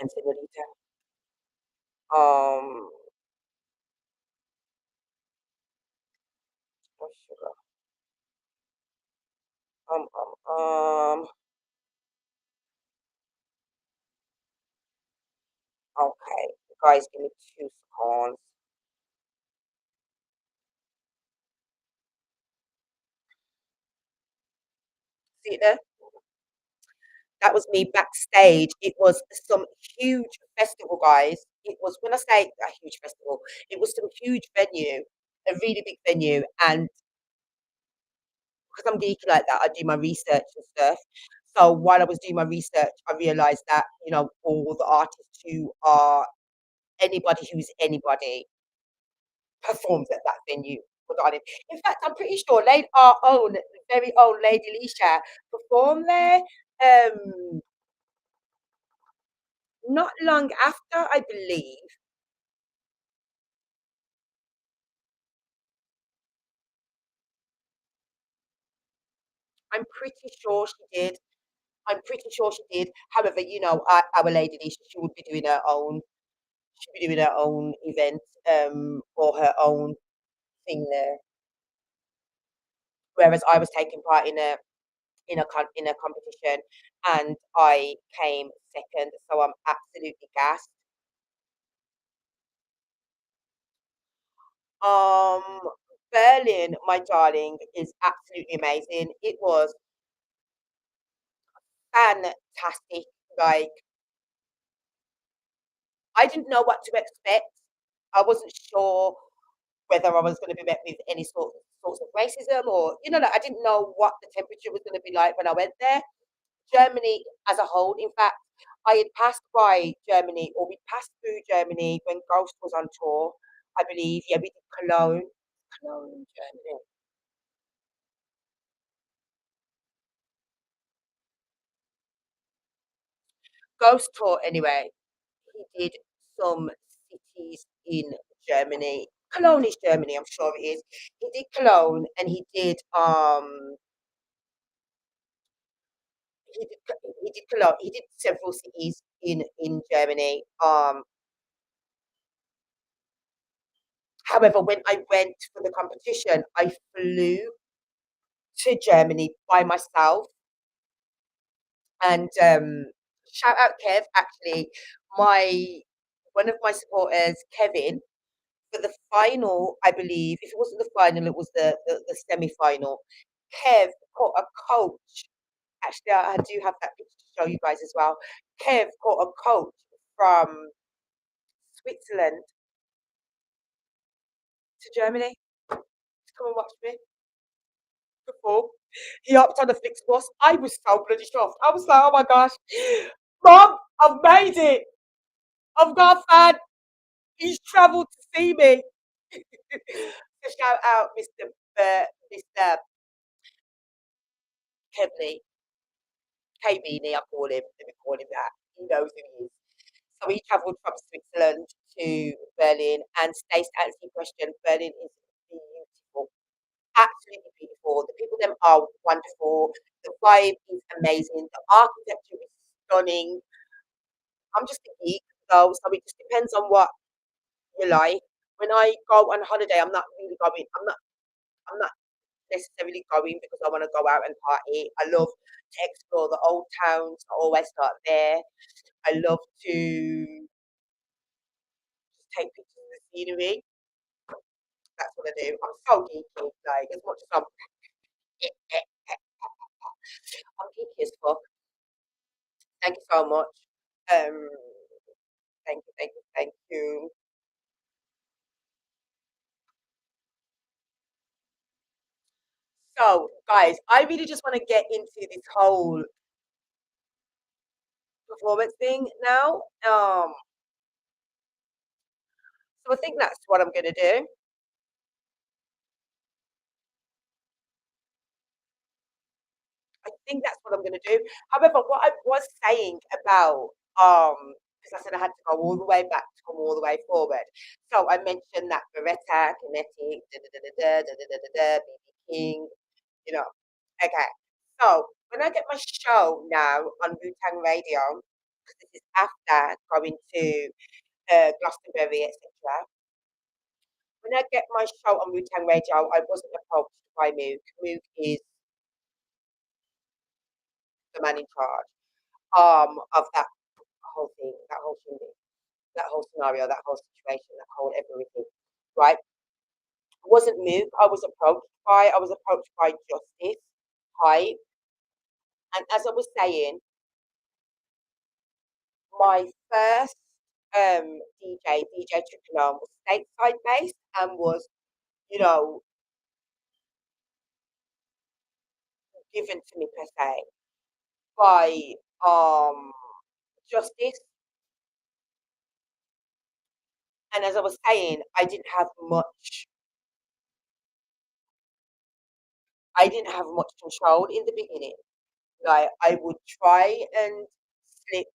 and Senorita. Um, oh, sugar. Um, um, um. Okay, guys, give me 2 seconds. See it there? That was me backstage. It was some huge festival, guys. It was, when I say a huge festival, it was some huge venue, a really big venue. And because I'm geeky like that, I do my research and stuff. So while I was doing my research, I realized that, all the artists who are anybody who's anybody performs at that venue. Regarding, in fact, I'm pretty sure our own, very own Lady Leisha performed there. Not long after, I believe. I'm pretty sure she did. I'm pretty sure she did. However, our Lady Leisha, she would be doing her own. She'd be doing her own event, or her own thing there. Whereas I was taking part in a competition, and I came second. So I'm absolutely gassed. Um, Berlin, my darling, is absolutely amazing. It was fantastic. Like, I didn't know what to expect. I wasn't sure whether I was going to be met with any sorts of racism, or like, I didn't know what the temperature was going to be like when I went there. Germany as a whole, in fact, I had passed by Germany, or we passed through Germany when Ghost was on tour. I believe, yeah, we did Cologne, Germany. Ghost tour anyway. He did some cities in Germany. Cologne is Germany, I'm sure it is. He did Cologne, and he did Cologne. He did several cities in Germany. However, when I went for the competition, I flew to Germany by myself, and shout out Kev. Actually, my one of my supporters, Kevin, for the final, I believe, if it wasn't the final, it was the semi-final. Kev caught a coach. Actually, I do have that picture to show you guys as well. Kev caught a coach from Switzerland to Germany to come and watch me perform. He hopped on the Flixbus. I was so bloody shocked. I was like, oh my gosh, Mom, I've made it. I've got a fan. He's travelled to see me. So shout out Mr. Kevney, KBney, I call him. Let me call him that. He knows who he is. So he travelled from Switzerland to Berlin. And Stacey, to answer your question, Berlin is beautiful, absolutely beautiful. The people them are wonderful. The vibe is amazing. The architecture is stunning. I'm just a geek, though, so it just depends on what you like. When I go on holiday, I'm not really going. I'm not necessarily going because I want to go out and party. I love to explore the old towns. I always start there. I love to just take pictures of the scenery. That's what I do. I'm so geeky. Like, as much as I'm geeky as fuck. Thank you so much. Um, thank you. So, guys, I really just want to get into this whole performance thing now. So I think that's what I'm going to do. I think that's what I'm going to do. However, what I was saying about, because I said I had to go all the way back to come all the way forward. So I mentioned that Beretta, Kinetic, BB King, you know. Okay. So when I get my show now on Wu Tang Radio, because this is after going to Glastonbury, etc. When I get my show on Wu-Tang Radio, I wasn't approached by Mook. Mook is the man in charge of that whole thing, that whole shindig, that whole scenario, that whole situation, that whole everything, right? It wasn't Mook. I was approached by Justice, Hype, and as I was saying, my first DJ Tricolon was stateside based and was, you know, given to me per se by Justice. And as I was saying, I didn't have much control in the beginning. Like I would try and slip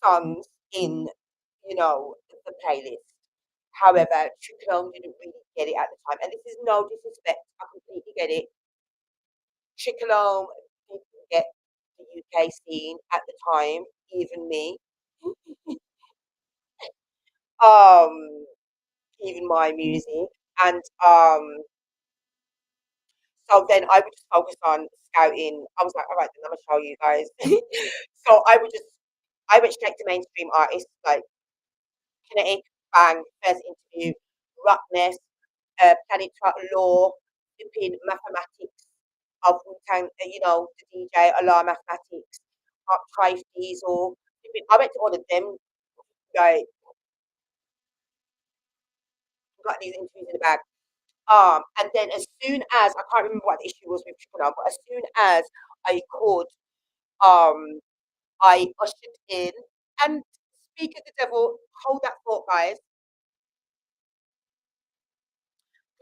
songs in, the playlist. However, Tricolone didn't really get it at the time. And this is no disrespect, I completely get it. Tricolone didn't get the UK scene at the time, even me. um, Even my music. And so then I would just focus on scouting. I was like, all right, then I'm gonna show you guys. So I went straight to mainstream artists like Kinetic, Bang, First Interview, Rockness, Planet Law, flipping Mathematics of Wu-Tang, the DJ, Alarm Mathematics, Trife Diesel. I went to all of them, like, got these interviews in the bag. And then as soon as, I can't remember what the issue was with Triple R, but as soon as I could, um, I ushered in, and speak of the devil, hold that thought, guys.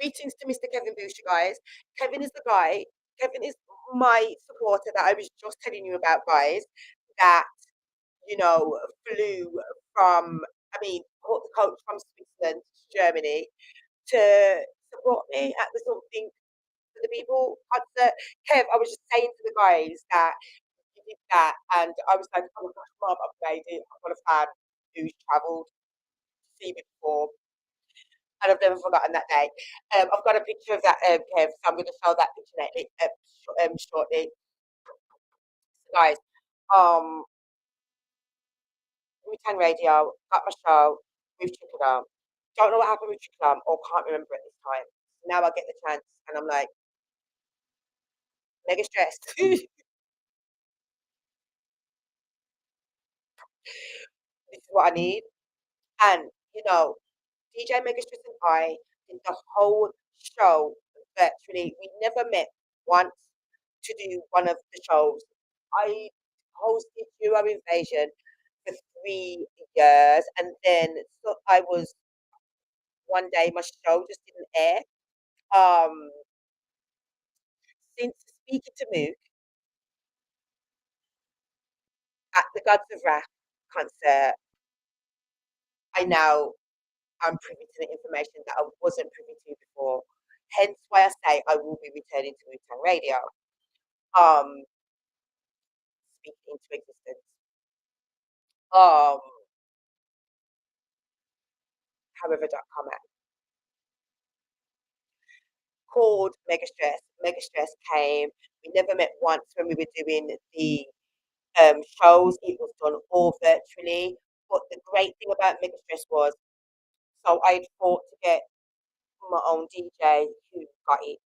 Greetings to Mr. Kevin Boucher, guys. Kevin is the guy. Kevin is my supporter that I was just telling you about, guys. That flew from. I mean, caught the coach from Switzerland to Germany to support me at the Something for the People concert. Kev, I was just saying to the guys that you did that, and I was like, oh my gosh, Mom, I've made it. I've got a fan who's travelled to see me before, and I've never forgotten that day. I've got a picture of that, Kev, so I'm going to show that picture shortly. So guys, um, Wu-Tang Radio, got my show with Trickle. Don't know what happened with Trickle, or can't remember at this time. Now I get the chance, and I'm like, mega stressed. This is what I need. And, DJ Megastress and I did the whole show virtually. We never met once to do one of the shows. I hosted Euro Invasion for 3 years, and then so I was one day my show just didn't air. Um, since speaking to Mook at the Gods of Wrath concert, I now am privy to the information that I wasn't privy to before. Hence why I say I will be returning to Wu-Tang Radio. Speaking into existence. Um, however.com called Megastress. Megastress came. We never met once when we were doing the shows. It was done all virtually. But the great thing about Megastress was, so I fought to get my own DJ who got it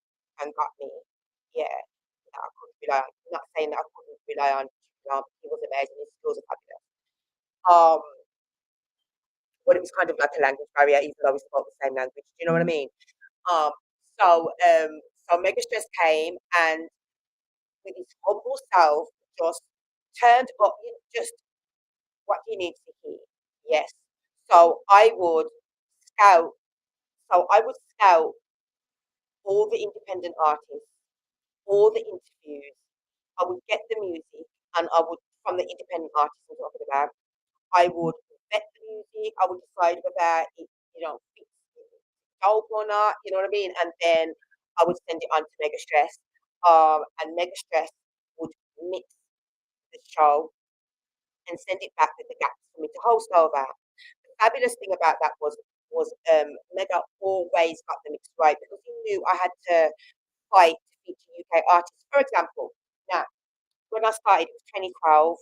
and got me. Yeah, that I couldn't rely on. Not saying that I couldn't rely on. He was amazing. His skills are fabulous. Um, but it was kind of like a language barrier, even though we spoke the same language. Do you know what I mean? Um, so Megastress came and with his humble self just turned up just what he needs to hear. Yes. So I would scout. I would scout all the independent artists, all the interviews. I would get the music, and I would from the independent artists I'm talking about. I would vet the music. I would decide whether it, fits dope or not. You know what I mean? And then I would send it on to Megastress. And Megastress would mix the show. and send it back with the gaps for me to host over. The fabulous thing about that was Mega always got the mix right because he knew I had to fight to feature UK artists. For example, now when I started, it was 2012,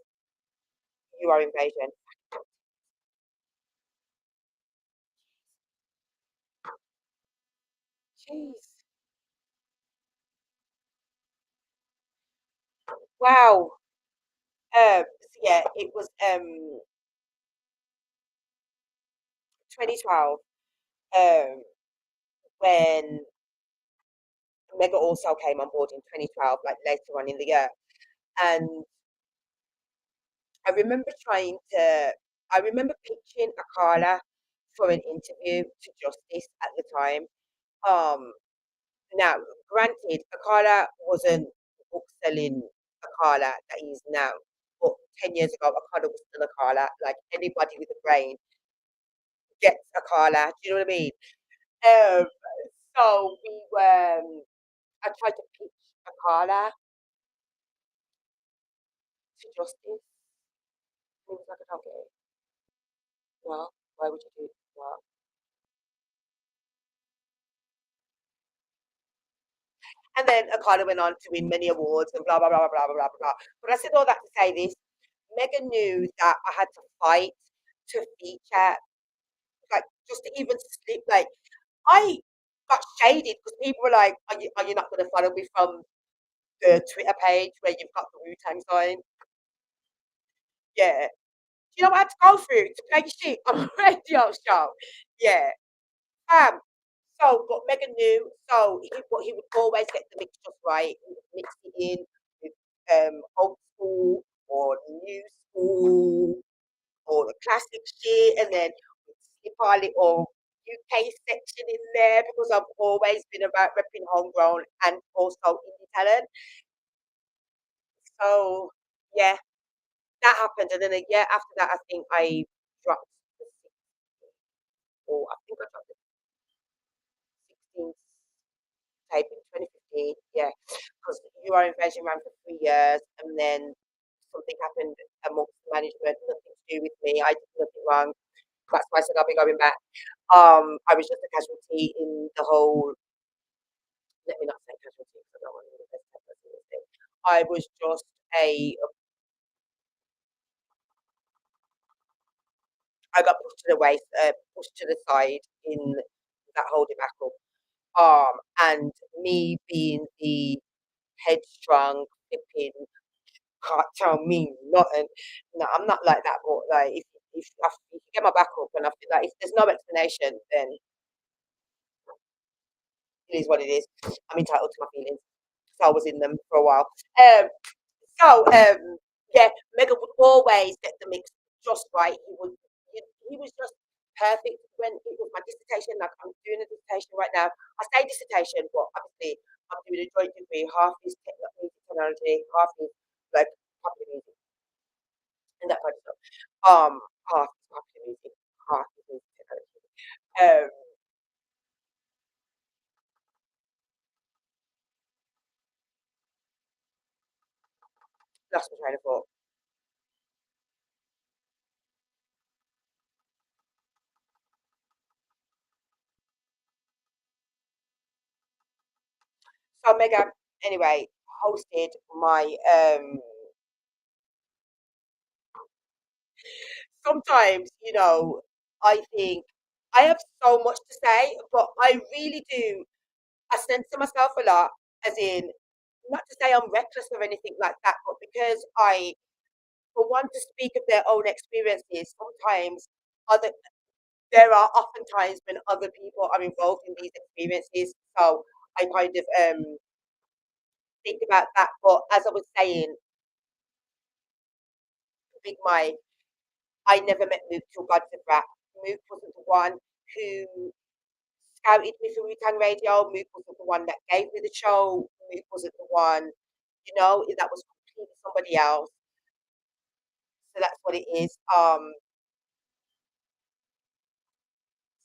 You Are Invasion. Jeez. Wow. So yeah, it was 2012 um when Mega also came on board in 2012, like later on in the year. And I remember I remember pitching Akala for an interview to Justice at the time. Um, Now, granted, Akala wasn't the book selling Akala that he is now, but 10 years ago, Akala was still Akala. Like anybody with a brain gets Akala. Do you know what I mean? Um, so I tried to pitch Akala to Justice. He was like, I don't get it. Well, why would you do it? Well, and then Akala went on to win many awards and blah, blah, blah, blah, blah, blah, blah. But I said all that to say this. Megan knew that I had to fight to feature, like, just to even slip. Like, I got shaded because people were like, are you not going to follow me from the Twitter page where you've got the Wu Tang sign? Yeah. Do you know what I had to go through to play shit on a radio show? Yeah. So, but Megan knew, so he would always get the mix just right. He would mix it in with old school or new school or the classic shit, and then slip our little UK section in there because I've always been about repping homegrown and also indie talent. So, yeah, that happened, and then a year after that, I think I dropped the or I think I dropped the 16th tape in 2015, yeah, because You Are Invasion ran for 3 years, and then something happened amongst the management, nothing to do with me. I did nothing wrong. That's why I said I'll be going back. I was just a casualty in the whole. Let me not say casualty because I don't want to be the best person in this thing. I was just a. I got pushed to the waist, pushed to the side in that whole debacle. And me being the headstrong, flipping, can't tell me nothing. No, I'm not like that. But like, if you get my back up, and I feel like if there's no explanation, then it is what it is. I'm entitled to my feelings. So I was in them for a while. Um, so yeah, Megan would always get the mix just right. He was just perfect when it was my dissertation. Like I'm doing a dissertation right now. I say dissertation, but obviously I'm doing a joint degree. Half is music technology, half is like popular music and that kind of stuff. Half is popular music, half is music technology. Um, lost my train of thought. So Megan, anyway, hosted my sometimes, I think I have so much to say, but I really do. I censor myself a lot, as in, not to say I'm reckless or anything like that, but because for one, to speak of their own experiences, sometimes other there are often times when other people are involved in these experiences. So I kind of think about that. But as I was saying, Big Mike, I never met Mook till God said rap. Mook wasn't the one who scouted me for Wu-Tang Radio. Mook wasn't the one that gave me the show. Mook wasn't the one, that was completely somebody else. So that's what it is.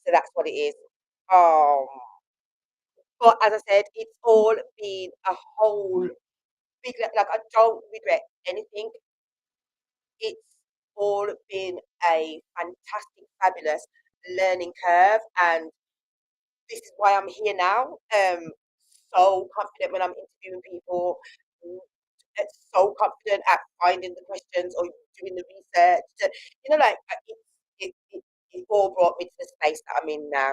So that's what it is. Um, but as I said, it's all been a whole big, like, I don't regret anything. It's all been a fantastic, fabulous learning curve, and this is why I'm here now. So confident when I'm interviewing people, so confident at finding the questions or doing the research. Like it all brought me to the space that I'm in now.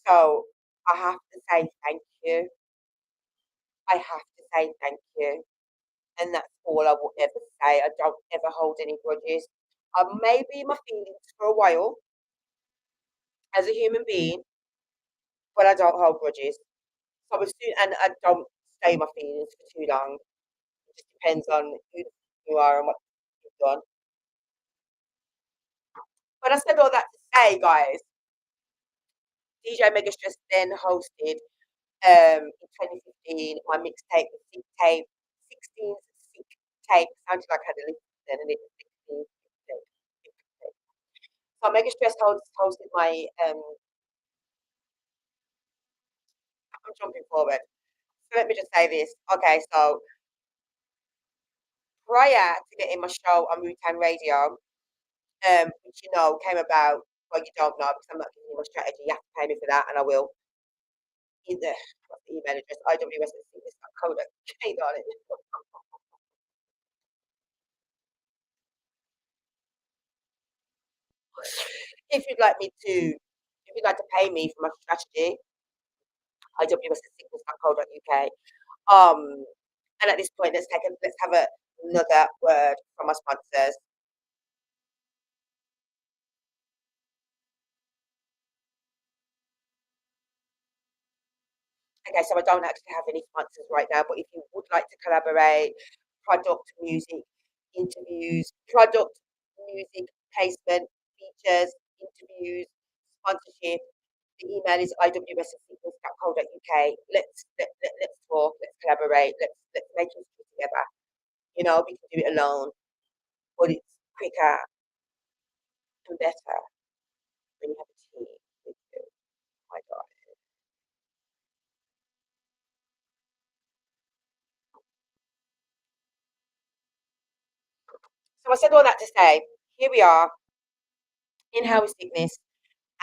So I have to say thank you. I have to say thank you. And that's all I will ever say. I don't ever hold any grudges. I may be in my feelings for a while as a human being, but I don't hold grudges. So as soon, and I don't stay in my feelings for too long. It just depends on who you are and what you've done. But I said all that to say, guys, DJ Megastress then hosted in 2015 my mixtape, the SIC'tape, 16's SIC'tape. Sounded like I had a list then, and it was 16 SIC'tape. So Megastress hosted my I'm jumping forward. So let me just say this. Okay, so prior to getting my show on Wu-Tang Radio, which came about, well, you don't know because I'm not giving you my strategy. You have to pay me for that, and I will. In the what's the email address? iws@sic'nis.co.uk, darling. If you'd like to pay me for my strategy, iws@sic'nis.co.uk. And at this point, let's have another word from our sponsors. Okay, so I don't actually have any sponsors right now, but if you would like to collaborate, product, music, interviews, product, music, placement, features, interviews, sponsorship, the email is iws@sic'nis.co.uk. Let's talk, let's collaborate, let's make it together. We can do it alone, but it's quicker and better when you have a team with you. Oh my God. So I said all that to say, here we are in How is Sickness,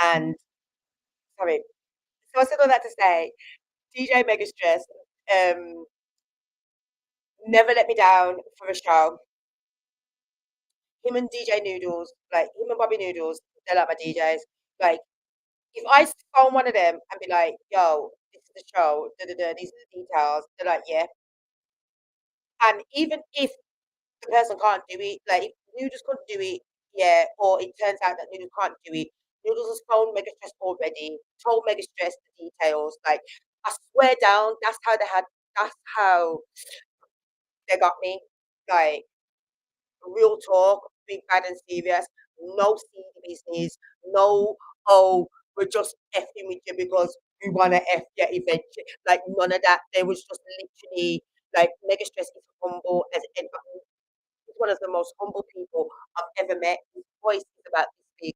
and sorry. So I said all that to say, DJ Megastress never let me down for a show. Him and DJ Noodles, like him and Bobby Noodles, they're like my DJs. Like, if I phone one of them and be like, yo, this is the show, these are the details, they're like, yeah. And even if the person can't do it, like if Noodles couldn't do it, yeah, or it turns out that Noodles can't do it, Noodles has phoned Megastress already, told Megastress the details. Like, I swear down, that's how they got me. Like, real talk, big bad and serious, no seedy business, no, oh, we're just effing with you because we want to F you eventually. Like, none of that. There was just literally, like, Megastress is humble as he's one of the most humble people I've ever met. His voice is about this big.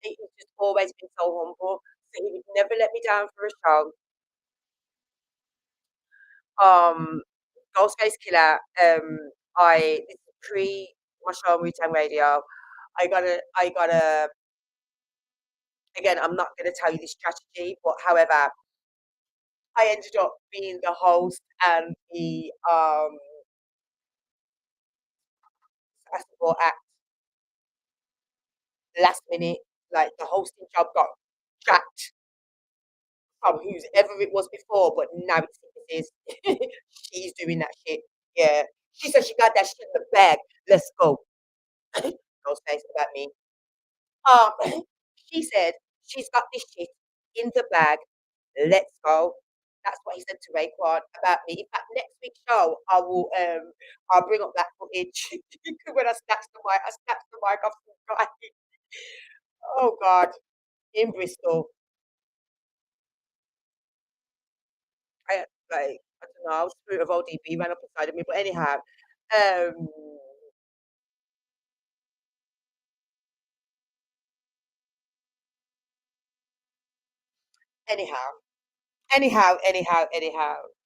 He's just always been so humble. So he would never let me down for a show. Ghostface Killer, this is pre my show on Wu-Tang Radio. I gotta again, I'm not gonna tell you the strategy, but however, I ended up being the host and the support act last minute. Like, the hosting job got jacked from whoever it was before, but now it's she's doing that shit. Yeah. She said she got that shit in the bag. Let's go. Ghostface about me. She said she's got this shit in the bag. Let's go. That's what he said to Raekwon about me. In fact, next week's show, I'll bring up that footage when I snatched the mic off some guy. Oh God, in Bristol. I don't know, spirit of ODB ran up inside of me. But um, anyhow, anyhow,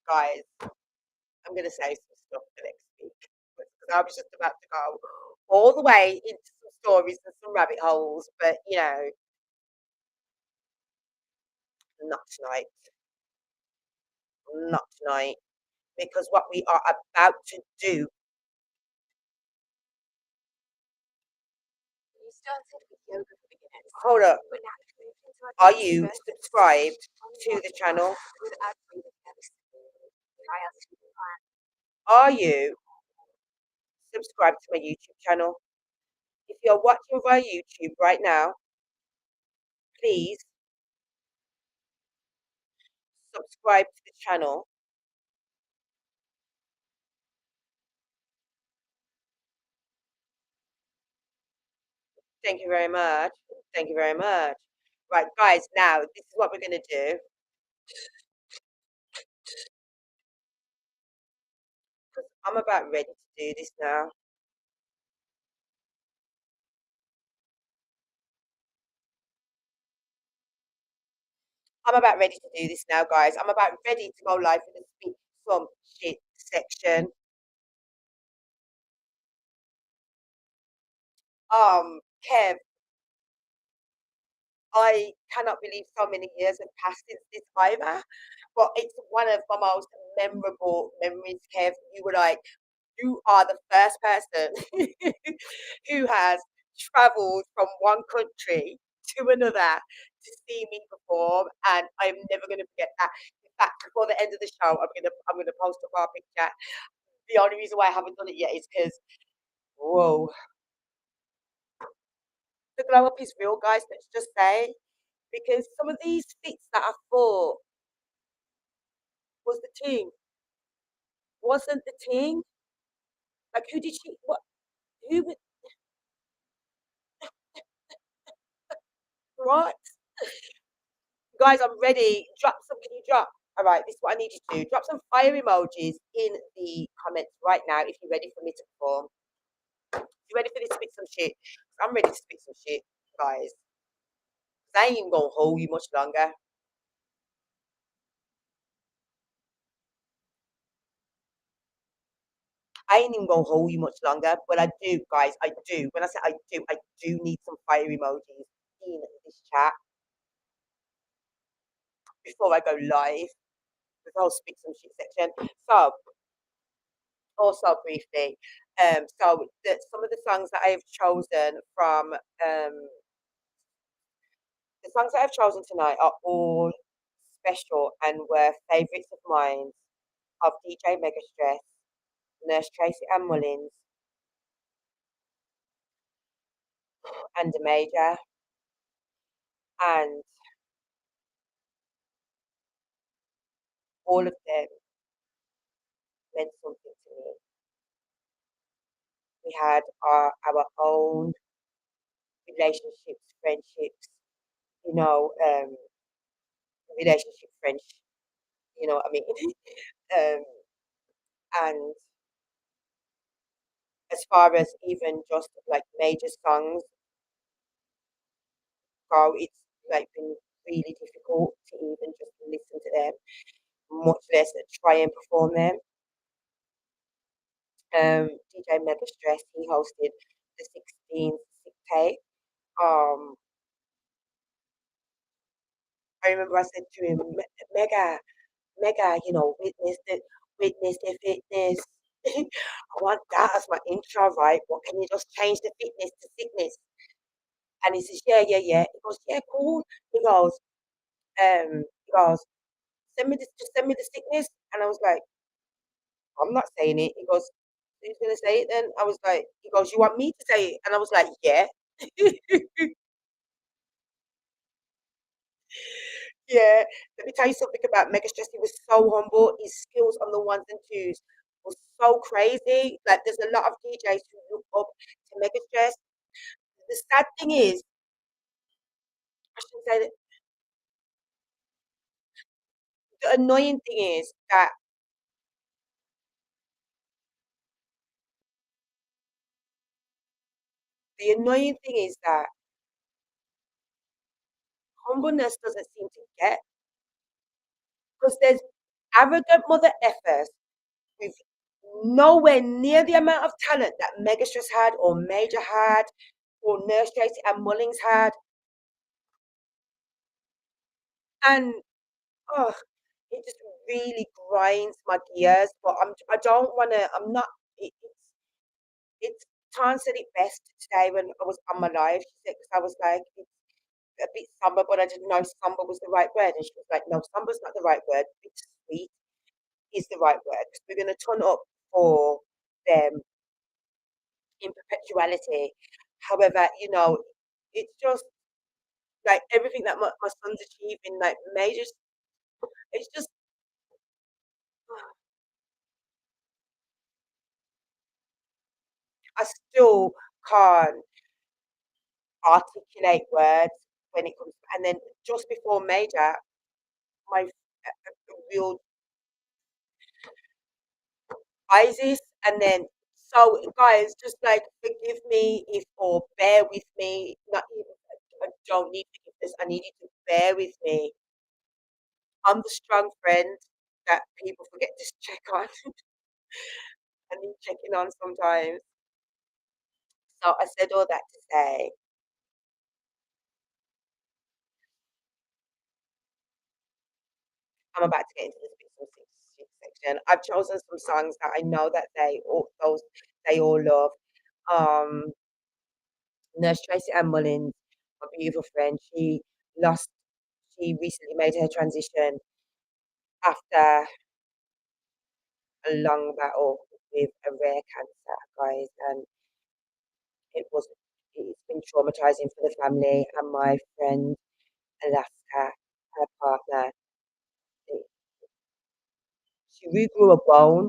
guys, I'm gonna say some stuff for next week because I was just about to go. all the way into some stories and some rabbit holes, but you know, not tonight. Not tonight. Because what we are about to do. Hold up. Are you subscribed to the channel? Are you subscribed to my YouTube channel? If you're watching via YouTube right now, please subscribe to the channel. Thank you very much. Thank you very much. Right, guys, now this is what we're going to do. I'm about ready to do this now. I'm about ready to do this now, guys. I'm about ready to go live in the speak some shit section. Kev, I cannot believe so many years have passed since this either, but it's one of my most memorable memories, Kev. You are the first person who has traveled from one country to another to see me perform, and I'm never going to forget that. In fact, before the end of the show, I'm gonna post up our picture. The only reason why I haven't done it yet is because, whoa, the glow up is real, guys. Let's just say, because some of these fits that I thought was the thing wasn't the thing. Like, who did she? What? Who? What? Guys, I'm ready. Drop some. Can you drop? All right, this is what I need you to do. Drop some fire emojis in the comments right now if you're ready for me to perform. If you're ready for me to spit some shit. I'm ready to spit some shit, guys. I ain't even gonna hold you much longer. I ain't even gonna hold you much longer, but I do, guys. I do. When I say I do need some fire emojis in this chat before I go live with the whole spit some shit section. So, also briefly, some of the songs that I have chosen from the songs that I've chosen tonight are all special and were favourites of mine of DJ Megastress, Nurse Tracy-Ann Mullings, and the Major, and all of them meant something to me. We had our own relationships, friendships, you know, relationship French, you know what I mean? And as far as even just like major songs go, it's like been really difficult to even just listen to them, much less try and perform them. DJ Megastress, he hosted the 16 SIC'tape. Um, I remember I said to him, Mega, you know, witness the fitness. I want that as my intro, right? What can you just change the fitness to sickness? And he says, yeah. He goes, yeah, cool. He goes, send me the sickness. And I was like, I'm not saying it. He goes, who's gonna say it then? I was like, he goes, you want me to say it? And I was like, yeah. Yeah. Let me tell you something about Megastress. He was so humble. His skills on the ones and twos was so crazy. Like there's a lot of DJs who look up to Megastress. The sad thing is, I shouldn't say that. The annoying thing is that the annoying thing is that humbleness doesn't seem to get, because there's arrogant mother effers with nowhere near the amount of talent that Megastress had, or Major had, or Nurse Tracy-Ann Mullings had. And oh, it just really grinds my gears. But I don't want to. I'm not. It's Tan said it best today when I was on my live. She said, because I was like, it's a bit somber, but I didn't know somber was the right word. And she was like, no, somber's not the right word. Bittersweet is the right word. Because we're going to turn up for them in perpetuality. However, it's just like everything that my son's achieving, like major, it's just, I still can't articulate words when it comes. And then just before major, my real Isis, and then so guys, just like forgive me if or bear with me. Not even I don't need forgiveness. I need you to bear with me. I'm the strong friend that people forget to check on. I need checking on sometimes. So I said all that to say I'm about to get into this bit section. I've chosen some songs that I know that they all love. Um, Nurse Tracy-Ann Mullins, my beautiful friend, lost. She recently made her transition after a long battle with a rare cancer, guys, and it was it's been traumatizing for the family. And my friend Alaska, her partner, she regrew a bone.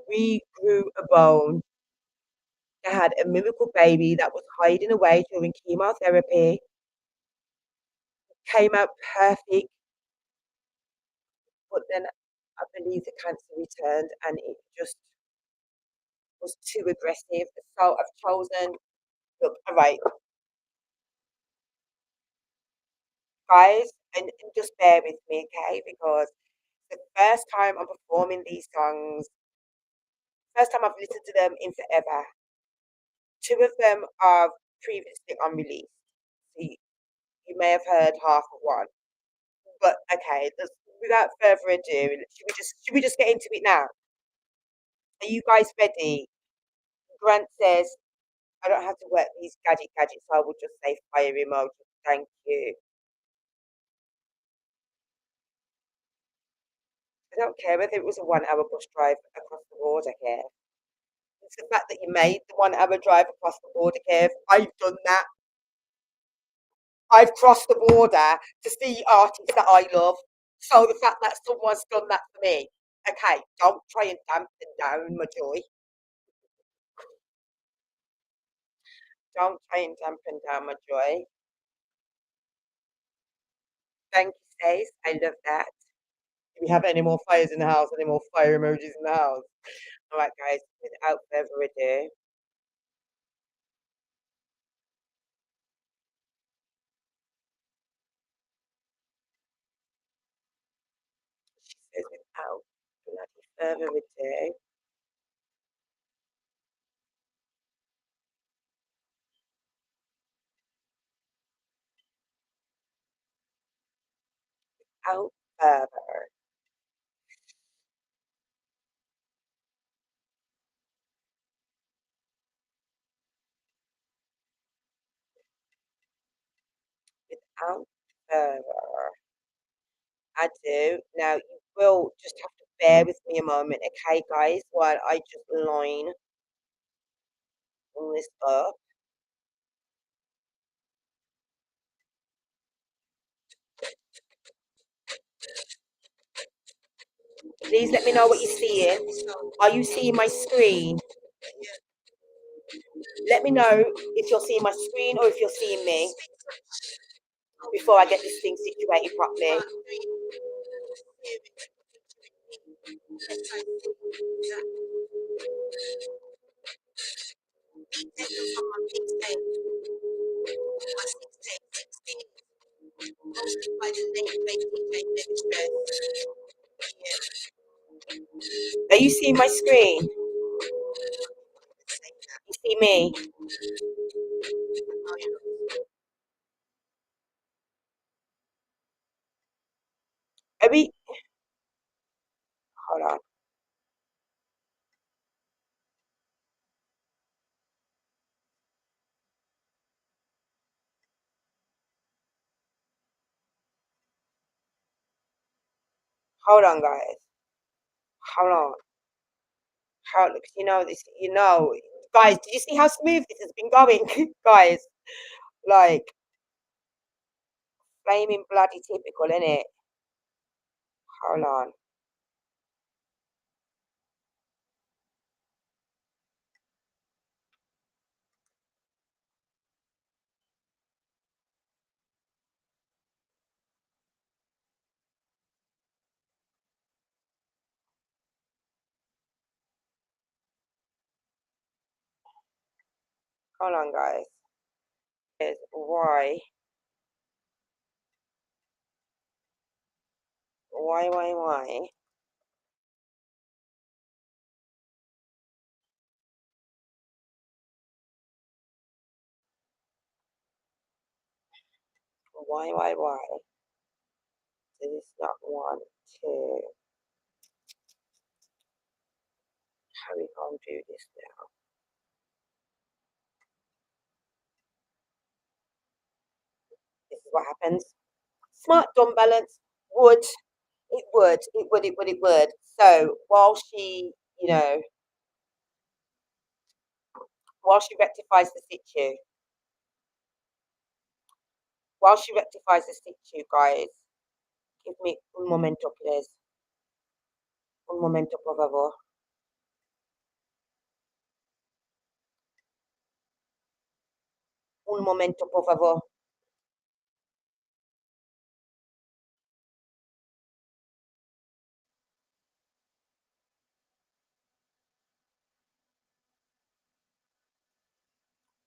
She regrew a bone. They had a miracle baby that was hiding away during chemotherapy. Came out perfect, but then I believe the cancer returned, and it just was too aggressive. So I've chosen. Look, all right, guys, and just bear with me, okay? Because the first time I'm performing these songs, first time I've listened to them in forever. Two of them are previously unreleased. So you may have heard half of one. But okay, without further ado, should we just get into it now? Are you guys ready? Grant says I don't have to work these gadgets, so I will just say fire emoji. Thank you. I don't care whether it was a 1 hour bus drive across the border here. It's the fact that you made the 1 hour drive across the border, Kev. I've done that. I've crossed the border to see artists that I love. So the fact that someone's done that for me, okay, don't try and dampen down my joy. Don't try and dampen down my joy. Thank you, Stace. I love that. Do we have any more fires in the house? Any more fire emojis in the house? All right, guys, without further ado, she says, without bloody further ado, without further, without further ado. Now, you will just have to bear with me a moment, okay, guys, while I just line all this up. Please let me know what you're seeing. Are you seeing my screen? Let me know if you're seeing my screen or if you're seeing me before I get this thing situated properly. Hosted by the late DJ Megastress. see my screen? You see me? Are we? Hold on. Hold on, guys. Hold on. How, you know this? You know, guys. Did you see how smooth this has been going, guys? Like flaming bloody typical, innit? Hold on. Hold on, guys. Is why? Why? Why? Why? This is not one, two. How we gonna do this now? This is what happens. Smart dumb balance would. It would. So while she, you know, while she rectifies the situ, guys, give me un momento, please. Un momento, por favor. Un momento, por favor.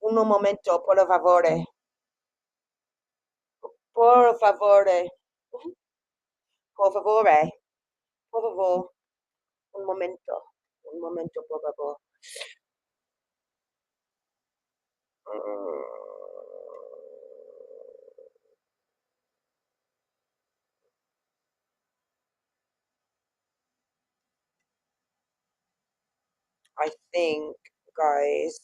Un momento, por favore. Por favore. Por favore. Por favor. Un momento. Un momento, por favor. I think, guys,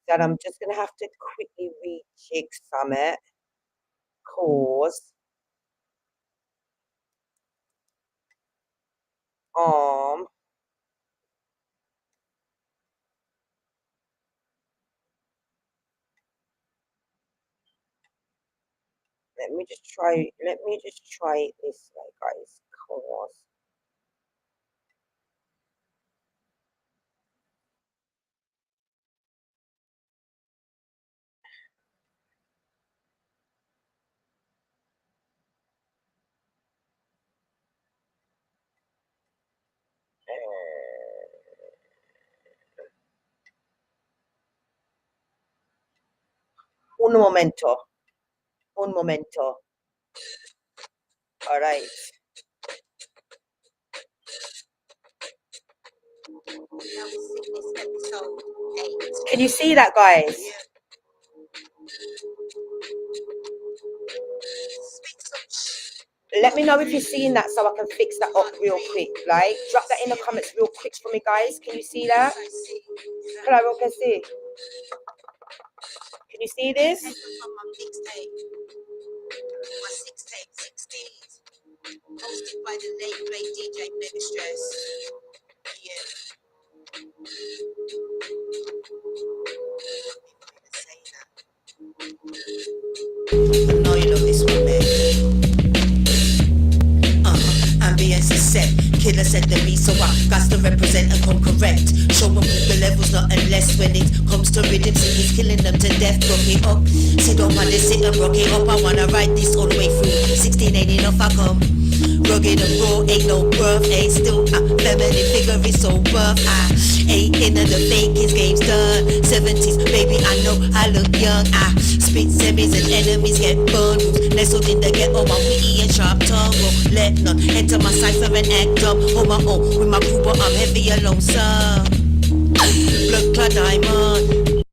that I'm just going to have to quickly rejig Summit. Cause let me just try it this way, guys. Cause un momento. All right. Can you see that, guys? Let me know if you're seeing that so I can fix that up real quick. Like, drop that in the comments real quick for me, guys. Can you see that? Claro que sí. Can you see this? My SIC'Xtape, Sic'Xteenz, hosted by the late great DJ Megastress. Yeah. I know you love this one, man. Ambience is set. Killer said the beat, so I got to represent and come correct. Showing the levels, not unless when it comes to rhythm, see he's killing them to death. Rock it up, see don't wanna sit and rock it up. I wanna ride this all the way through. 16 ain't enough, I come. Rugged and raw, ain't no birth, ain't still feminine figure is so rough. Ain't into the fake, his game's done. 70s, baby, I know I look young. Spit semis and enemies get burned. Nestled in the ghetto, my witty and sharp tongue. Let none enter my cipher and act up on my own with my crew, but I'm heavy alone, sir. Blood clad diamond.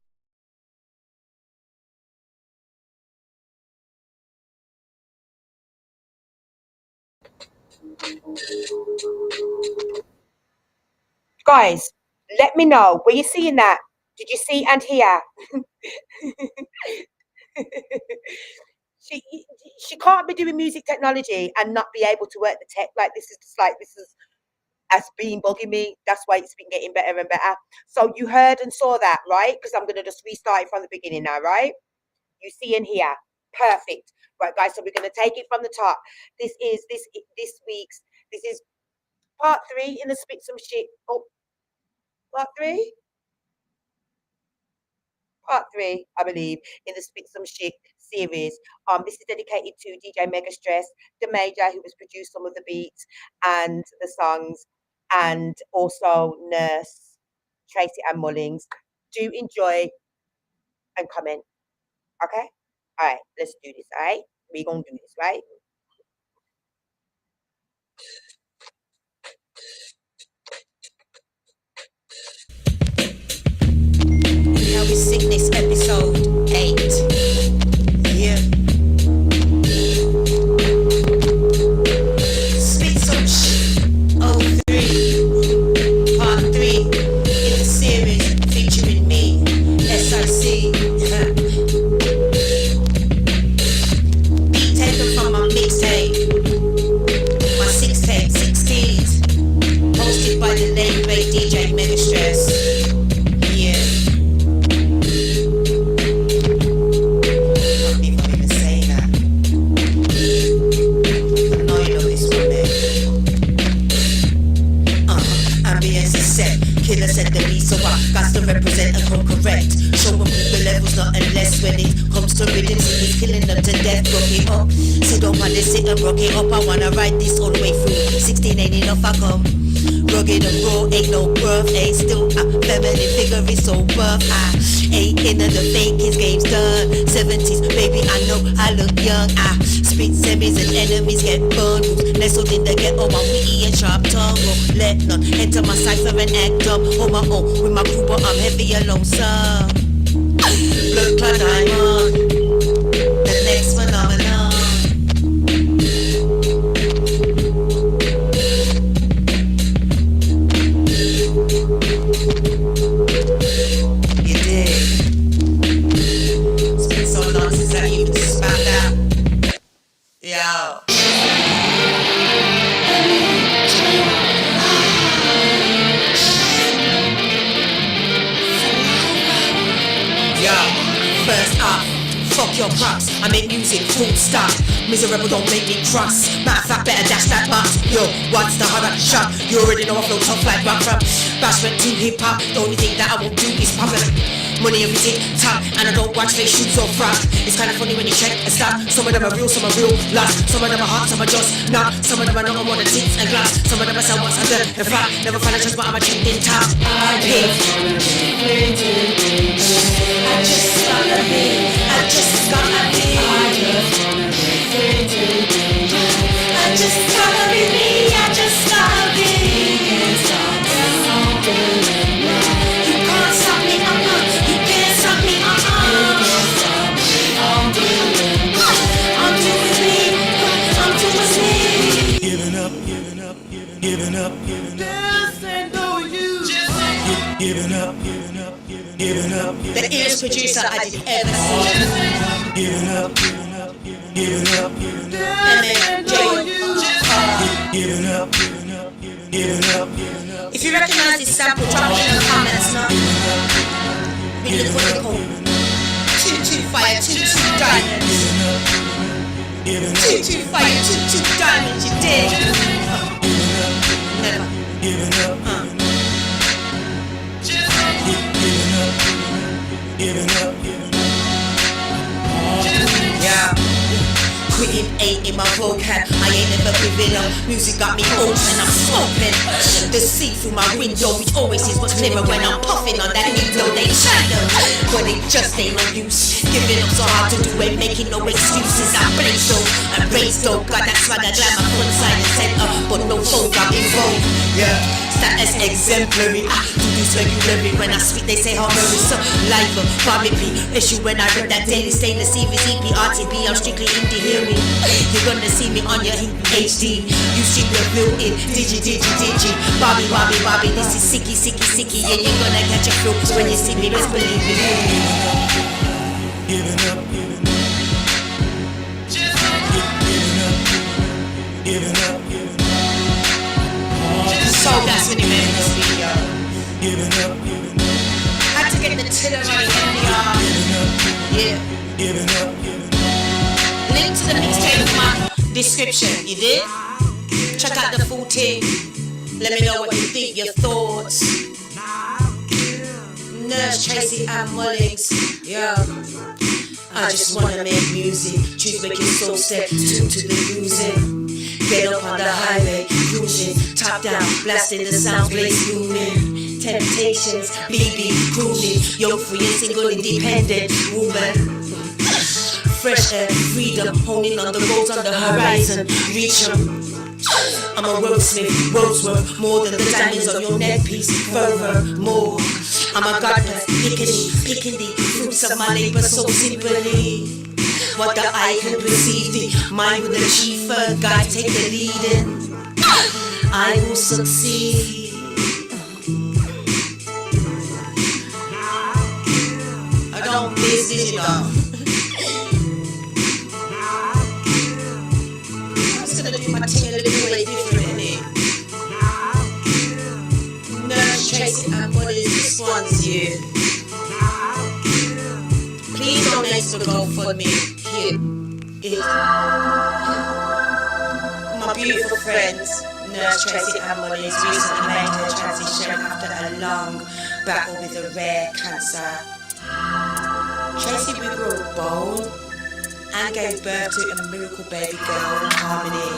Guys, let me know. Were you seeing that? Did you see and hear? she can't be doing music technology and not be able to work the tech. This is has been bugging me. That's why it's been getting better and better. So you heard and saw that, right? Because I'm gonna just restart it from the beginning now, right? You see and hear. Perfect. Right, guys, so we're gonna take it from the top. This is part 3 in the Spit Some Shit. Oh, part 3? Part 3, I believe, in the Spit Some Shit series. This is dedicated to DJ Megastress, the Major, who has produced some of the beats and the songs, and also Nurse, Tracy-Ann Mullings. Do enjoy and comment. Okay? All right, let's do this, all right? We're going to do this, right? Now we Sic'Nis episode 8. Yeah. Spit some shit. Oh, 3. Part 3 in the series featuring me, SIC. Beat taken from my mixtape. My SIC'tape, Sic'Xteenz. Hosted by the late great DJ Megastress. Killer said the me, so I got to represent and come correct. Show them the levels, not unless when it comes to rhythms, he's killing them to death. Rock it up, sit down on this, sit and rock it up. I wanna ride this all the way through. 16 ain't enough, I come rugged and raw, ain't no birth, ain't still feminine figure is so rough. I ain't into the fake, his game's done. 70s, baby, I know I look young. I spit semis and enemies get burned. Nestled in the ghetto, my witty and sharp tongue. Let none enter my cipher and act up on my own with my crew, but I'm heavy alone, sir. Blood clad diamond, the next phenomenon. You dig? It's been so long since I even spat out. Yo. First up, fuck your props. I make music, full stop. Miserable, don't make me cross. Matter of fact, better dash that box. Yo, what's the hard shot? You already know I flow tough like rock rap. Bashment to hip hop. The only thing that I won't do is pop it. Money every tick top, and I don't watch fake shoots or fraud. It's kinda funny when you check and stop. Some of them are real, some are real lost. Some of them are hot, some are just not. Some of them are not more than tits and glass. Some of them are sell once under the flat. Never find a chance, but I'm a chick in top. I just wanna be. I just gotta be. I just gotta be me. I just gotta be. You can't stop me, you can't stop me, I'm doing me, I'm doing me. Giving up, giving up, giving up, giving up. Just ain't no use. Giving up, giving up, giving up. The illest producer I did ever see. Giving up, giving up, giving up, giving up. Giving up, giving up, giving up, giving up. If you recognize this sample, drop it in the comments now. We look for the code. 22 fire, 22 diamonds. 22 fire, 22 diamonds, you dig? Never. Giving up, giving up, giving up. Yeah. Quitting ain't in my vocab. I ain't never giving up. Music got me open, I'm smoking. The sea through my window, it always is much clearer when I'm puffing on that window. They shadow, but it just ain't no use. Giving up so hard to do it, making no excuses. I blaze though, and raise though. Got that swagger, glamour, front side and center, but no photograph in vogue. Yeah, status exemplary. I do this regularly. When I speak, they say harmony. So live, probably issue when I read that daily stainless series, EP, RTB. I'm strictly indie hearing. You're gonna see me on your HD. You see the real in digi. Bobby. This is sicky. Yeah, you're gonna catch a feel when you see me. Let's believe me. Giving up. So that's when you made this video. Giving up. Had to get the tiller on the NDR. Yeah. Giving up. Link to the mixtape in my description. You did? Check out the full thing. Let me know what you think, your thoughts. Nurse Tracy-Ann Mullings. Yeah. I just wanna make music. Choose making soul step, tune to the music. Get up on the highway, cruising, top down, blasting the sound, blaze booming. Temptations, BB, grooming, young, free and single, independent woman. Fresh air, freedom, honing on the roads on the horizon, reach 'em. I'm a wordsmith, Wordsworth, more than the diamonds on your neck piece, furthermore. I'm a gardener, picking the fruits of my labor so simply. What the eye can perceive, the mind with the chiefer, God take the lead in. I will succeed. I don't miss this, you know. I'm just gonna do my thing a little bit differently. Nurse Tracy-Ann Mullings responds you. Please don't next to go for me. Here. My beautiful friends, Nurse Tracy-Ann Mullings recently made her transition after a long battle with a rare cancer. Tracy wiggled a bone and gave birth to a miracle baby girl in harmony.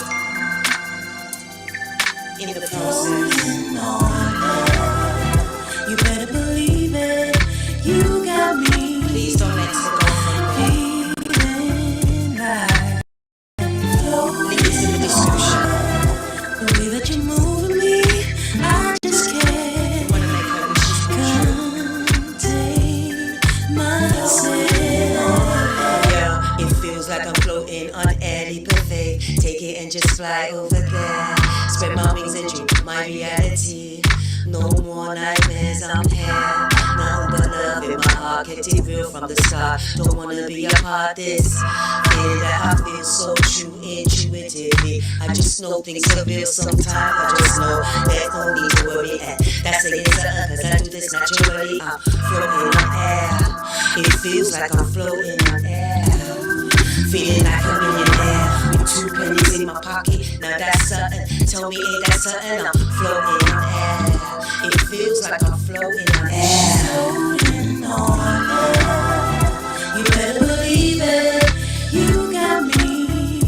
In the process. You better believe it, you got me. Please don't let it go from me. Link is in the description. The way that you move me, I just can't. Wanna make her wishes contain myself. Yeah, it feels like I'm floating on airy buffet. Take it and just fly over there. Spread my wings and dream my reality. No more nightmares, I'm here. Nothing but love in my heart, kept it real from the start. Don't wanna be a part of this. Feeling that I feel so true, intuitively. I just know things are real sometimes. I just know there's no need to worry. And that's saying something, cause I do this naturally. I'm floating on air. It feels like I'm floating on air. Feeling like a millionaire with 2 pennies in my pocket. Now that's something. Tell me, ain't that something? I'm floating on air. It feels like I'm floating on air. Floating on air. You better believe it. You got me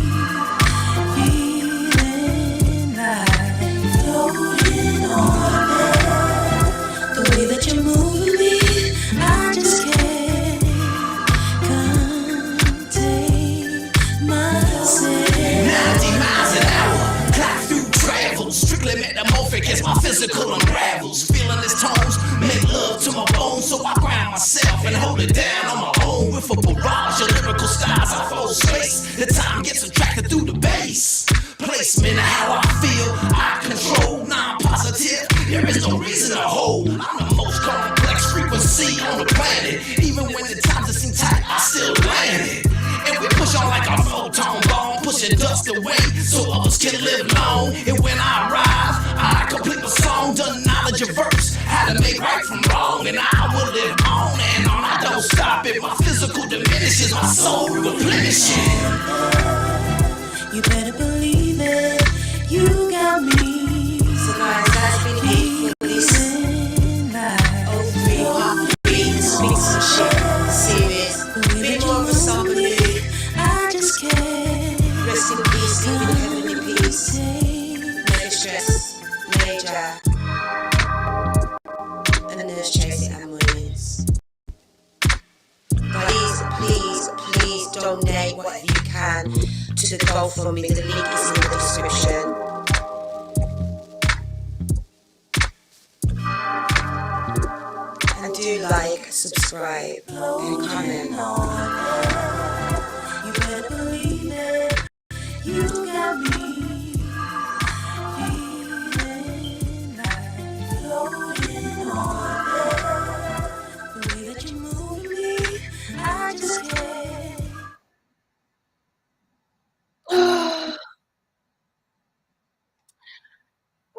feeling like floating on air. The way that you move me, I just can't contain myself. 90 miles an hour, clock through travel. Strictly metamorphic as my physical unravels. Feeling his tones, make love to my bones. So I ground myself and hold it down on my own. With a barrage of lyrical styles, I flow space. The time gets attracted through the bass. Placement of how I feel, I control, non-positive. There is no reason to hold. I'm the most complex frequency on the planet. Even when the times seem tight, I still land it. And we push on like a photon bomb, pushing dust away so others can live long. And when I arrive, I complete the song, done knowledge of verse, how to make right from wrong. And I will live on and on, I don't stop it. My physical diminishes, my soul replenishes. You better believe it, you got me. So guys, that's been it for this. Oh, 3 hot beats, speak some shit, serious. Bit more of a somebody. I just can't. Rest in peace, live in heavenly peace. Megastress, Major, and Nurse Tracy-Ann Mullings. Please, please. donate what you can to the GoFundMe. The link is in the description. And do like, subscribe, and comment. You better believe it. You got me feeling like floating on air. The way that you move me, I just can't.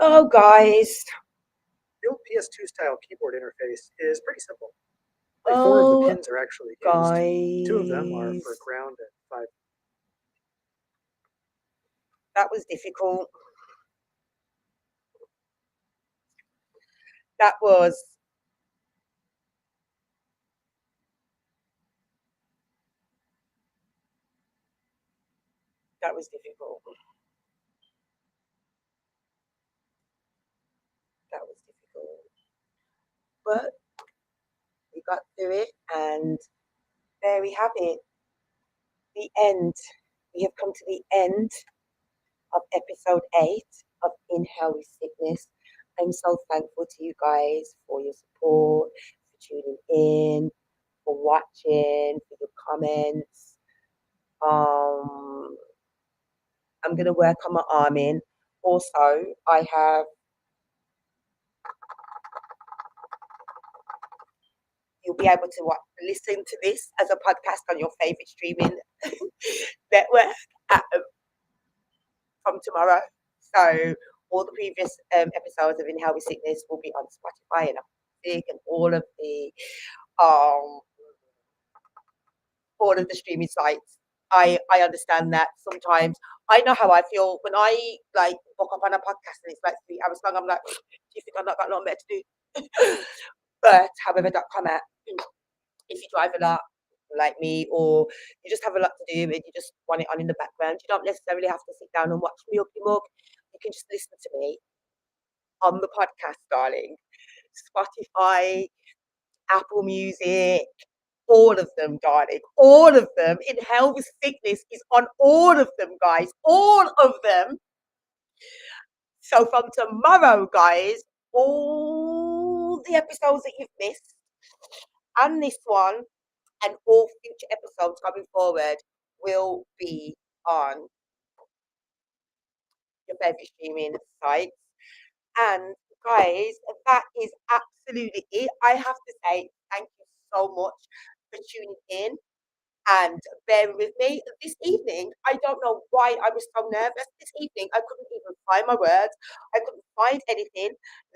Oh, guys. The old PS2 style keyboard interface is pretty simple. Only 4 of the pins are actually used. 2 of them are for ground and 5. That was difficult. That was difficult. That was difficult. But we got through it, and there we have it. The end. We have come to the end of episode 8 of Inhale with Sickness. I'm so thankful to you guys for your support, for tuning in, for watching, for your comments. I'm gonna work on my arming. Also, I have you'll be able to listen to this as a podcast on your favorite streaming network from tomorrow. So all the previous episodes of Inhale with Sickness will be on Spotify and Music and um all of the streaming sites. I understand that sometimes I know how I feel when I like book up on a podcast and it's like 3 hours long. I'm like, do you think I've not got a lot better to do? But however, .com at if you drive a lot like me, or you just have a lot to do and you just want it on in the background, you don't necessarily have to sit down and watch me up your mug. You can just listen to me on the podcast, darling. Spotify, Apple Music, all of them, darling. All of them. Inhale with Sickness is on all of them, guys. All of them. So from tomorrow, guys, all the episodes that you've missed and this one and all future episodes coming forward will be on your favorite streaming sites. And guys, that is absolutely it. I have to say thank you so much for tuning in and bearing with me this evening. I don't know why I was so nervous this evening. I couldn't even find my words. I couldn't find anything.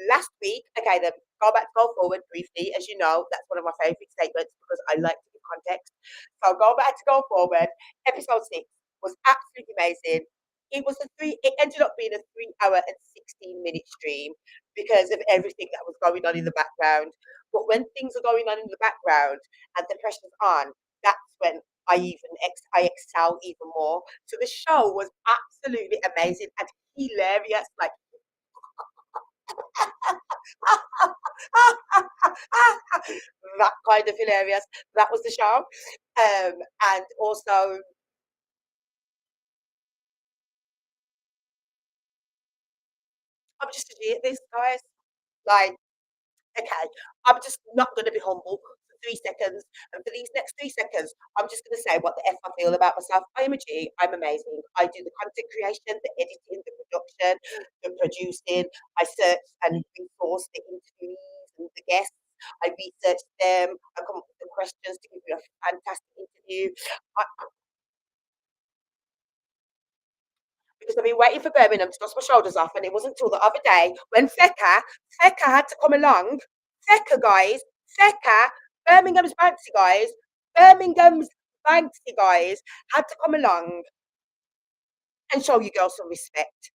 Last week, okay, then go forward briefly. As you know, that's one of my favorite statements because I like to give context. So go forward. Episode 6 was absolutely amazing. It ended up being a 3 hour and 16-minute stream because of everything that was going on in the background. But when things are going on in the background and the pressure's on, that's when I excel even more. So the show was absolutely amazing and hilarious. Like that kind of hilarious. That was the show. And also I'm just a this, guys. Like, okay, I'm just not going to be humble for 3 seconds. And for these next 3 seconds, I'm just going to say what the F I feel about myself. I am a G. I'm amazing. I do the content creation, the editing, the production, the producing. I search and resource the interviewees and the guests. I research them. I come up with the questions to give you a fantastic interview. Because I've been waiting for Birmingham to dust my shoulders off, and it wasn't until the other day when Fecca had to come along. Fecca, guys, Fecca, Birmingham's Banksy guys, Birmingham's Banksy guys had to come along and show you girls some respect.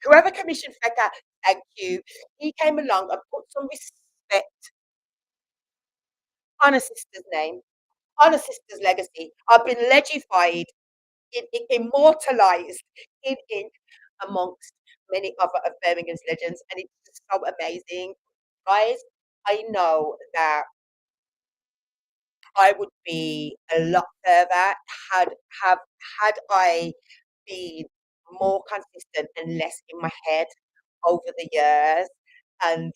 Whoever commissioned Fecca, thank you. He came along and put some respect on a sister's name, on a sister's legacy. I've been legified, immortalized in ink amongst many other of Birmingham's legends, and it's just so amazing. Guys, I know that I would be a lot further had have had I been more consistent and less in my head over the years. And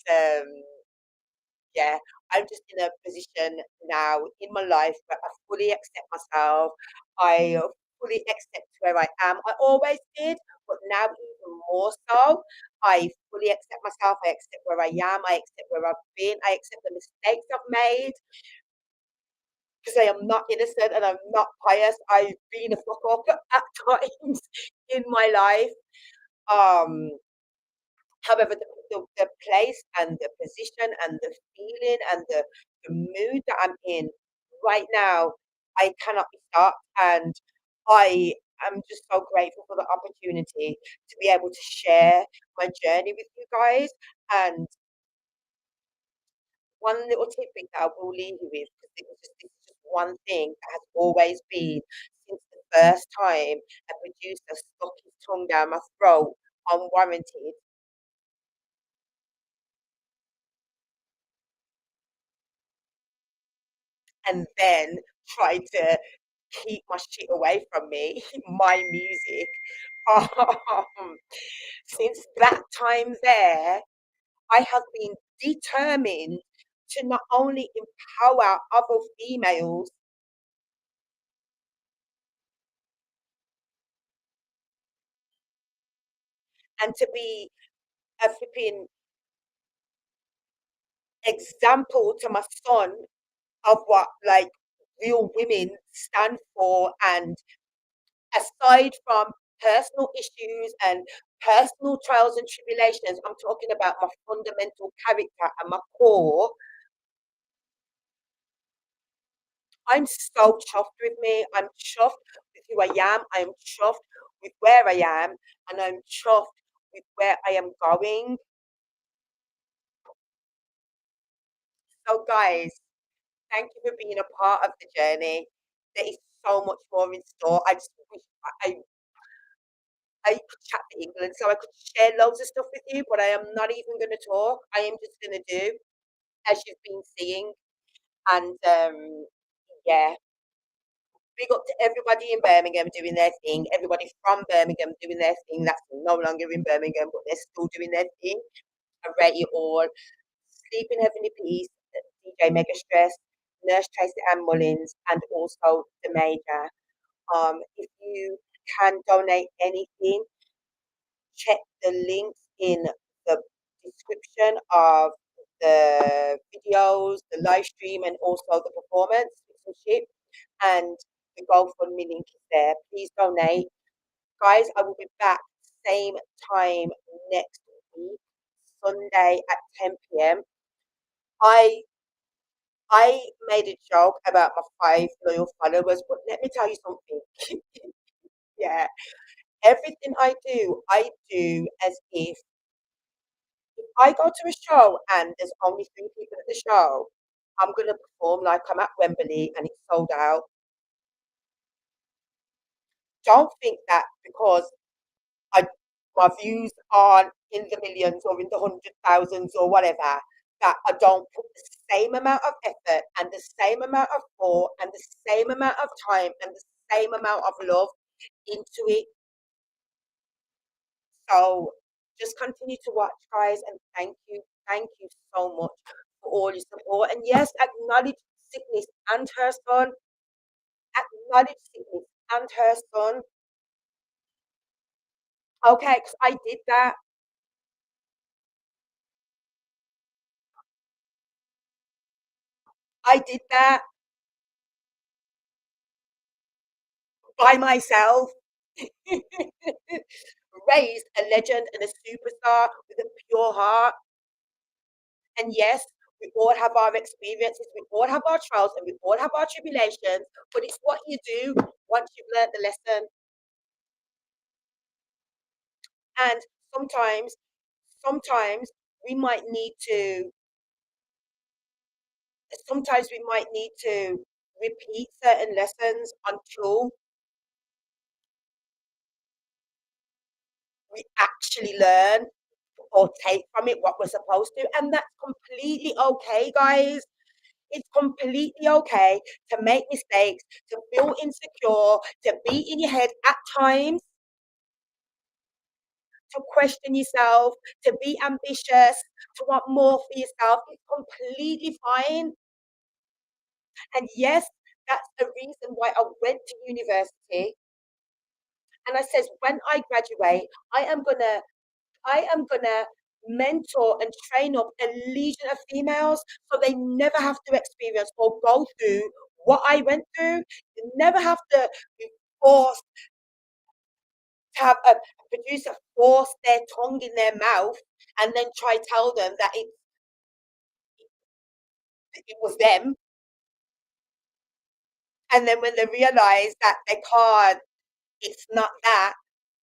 yeah, I'm just in a position now in my life where I fully accept myself. I fully accept where I am. I always did, but now even more so. I fully accept myself. I accept where I am. I accept where I've been. I accept the mistakes I've made because I am not innocent and I'm not pious. I've been a fuck up at times in my life. Um, However, the place and the position and the feeling and the mood that I'm in right now, I cannot be stopped. And I am just so grateful for the opportunity to be able to share my journey with you guys. And one little tidbit that I will leave you with, because this is just one thing that has always been since the first time a producer stuck his tongue down my throat unwarranted. And then tried to keep my shit away from me, my music. Um, since that time there, I have been determined to not only empower other females, and to be a flipping example to my son of what like real women stand for. And aside from personal issues and personal trials and tribulations, I'm talking about my fundamental character and my core. I'm so chuffed with me. I'm chuffed with who I am. I'm chuffed with where I am. And I'm chuffed with where I am going. So, guys, thank you for being a part of the journey. There is so much more in store. I just wish I could chat to England so I could share loads of stuff with you, but I am not even going to talk. I am just going to do as you've been seeing. And yeah, big up to everybody in Birmingham doing their thing. Everybody from Birmingham doing their thing. That's no longer in Birmingham, but they're still doing their thing. I rate you all. Sleep in heavenly peace, DJ Megastress, Nurse Tracy-Ann Mullings, and also the Major. If you can donate anything, check the links in the description of the videos, the live stream, and also the performance. And the GoFundMe link is there. Please donate. Guys, I will be back same time next week, Sunday at 10 p.m. I made a joke about my 5 loyal followers, but let me tell you something. Yeah, everything I do as if I go to a show and there's only 3 people at the show, I'm gonna perform like I'm at Wembley and it's sold out. Don't think that because I my views aren't in the millions or in the 100,000s or whatever, that I don't put the same amount of effort and the same amount of thought and the same amount of time and the same amount of love into it. So just continue to watch, guys, and thank you so much for all your support. And yes, acknowledge Sic'Nis and her son. Acknowledge Sic'Nis and her son. Okay, because I did that. I did that by myself. Raised a legend and a superstar with a pure heart. And yes, we all have our experiences, we all have our trials, and we all have our tribulations, but it's what you do once you've learned the lesson. And sometimes we might need to, repeat certain lessons until we actually learn or take from it what we're supposed to. And that's completely okay, guys. It's completely okay to make mistakes, to feel insecure, to be in your head at times, to question yourself, to be ambitious, to want more for yourself. It's completely fine. And yes, that's the reason why I went to university. And I says, when I graduate, I am gonna mentor and train up a legion of females so they never have to experience or go through what I went through. They never have to be forced to have a producer force their tongue in their mouth and then try tell them that it was them. And then when they realize that they can't, it's not that,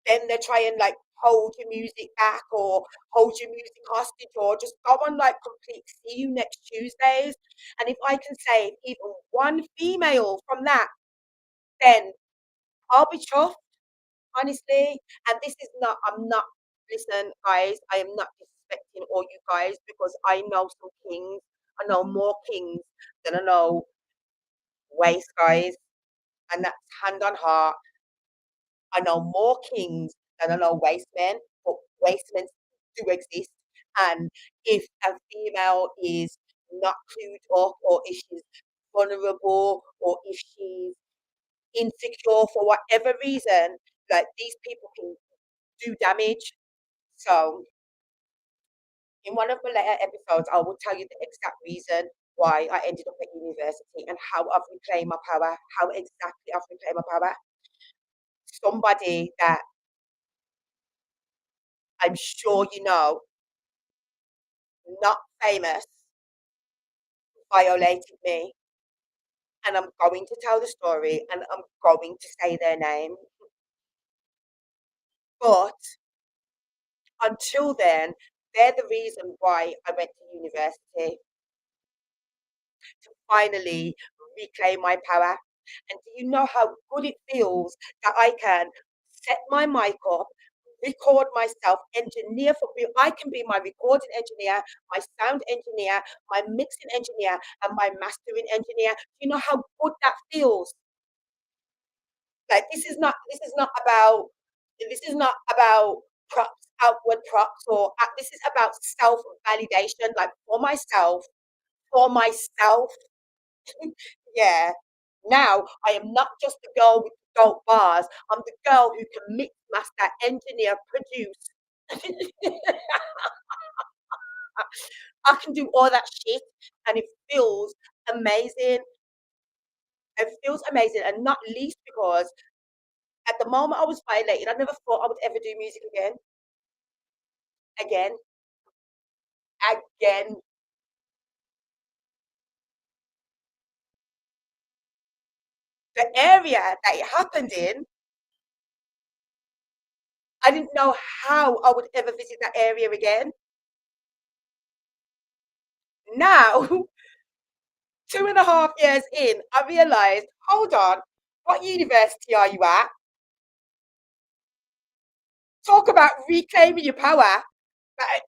then they try and like hold your music back or hold your music hostage or just go on like complete see you next Tuesdays. And if I can save even one female from that, then I'll be chuffed, honestly. And this is not, I'm not, listen, guys, I am not disrespecting all you guys because I know some kings. I know more kings than I know waste guys. And that's hand on heart. I know more kings than I know waste men, but waste men do exist. And if a female is not clued up, or if she's vulnerable, or if she's insecure for whatever reason, like these people can do damage. So, in one of my later episodes, I will tell you the exact reason why I ended up at university and how I've reclaimed my power, how exactly I've reclaimed my power. Somebody that I'm sure you know, not famous, violated me. And I'm going to tell the story and I'm going to say their name. But until then, they're the reason why I went to university, to finally reclaim my power. And do you know how good it feels that I can set my mic up, record myself, engineer for me? I can be my recording engineer, my sound engineer, my mixing engineer, and my mastering engineer. Do you know how good that feels? Like this is not about props, outward props, or this is about self validation. Like for myself. Yeah. Now I am not just the girl with the dope bars. I'm the girl who can mix, master, engineer, produce. I can do all that shit, and it feels amazing. It feels amazing, and not least because at the moment I was violated, I never thought I would ever do music again. Again. Again. The area that it happened in, I didn't know how I would ever visit that area again. Now, 2.5 years in, I realised, hold on, what university are you at? Talk about reclaiming your power.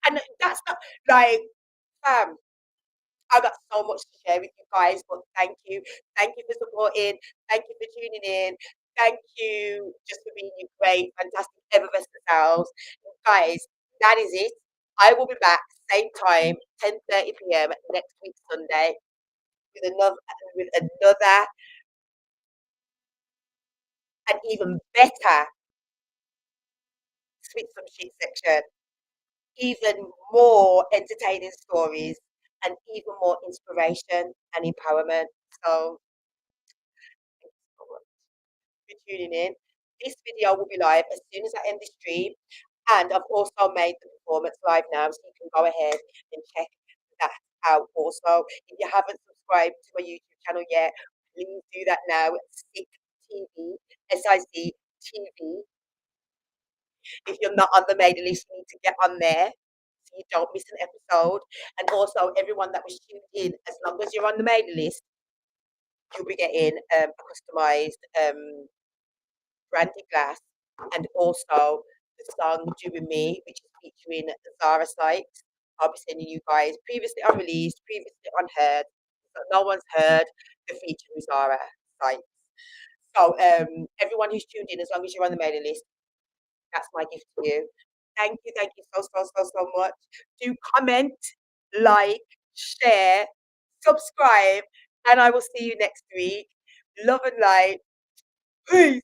And that's not like, I got so much to share with you guys, but thank you. Thank you for supporting. Thank you for tuning in. Thank you just for being your great, fantastic, ever best selves. Guys, that is it. I will be back same time, 10:30 p.m. next week Sunday with another and even better Sweet Some Shit section. Even more entertaining stories and even more inspiration and empowerment. So thank you so much for tuning in. This video will be live as soon as I end the stream. And I've also made the performance live now, so you can go ahead and check that out also. If you haven't subscribed to my YouTube channel yet, please do that now. SIC TV, SIC TV. If you're not on the mailing list, you need to get on there so you don't miss an episode. And also, everyone that was tuned in, as long as you're on the mailing list, you'll be getting a customized branded glass, and also the song Doing Me, which is featuring Zara Sykes. I'll be sending you guys previously unreleased, previously unheard that no one's heard the feature Uzara sites. So everyone who's tuned in, as long as you're on the mailing list, that's my gift to you. Thank you so much. Do comment, like, share, subscribe, and I will see you next week. Love and light. Peace.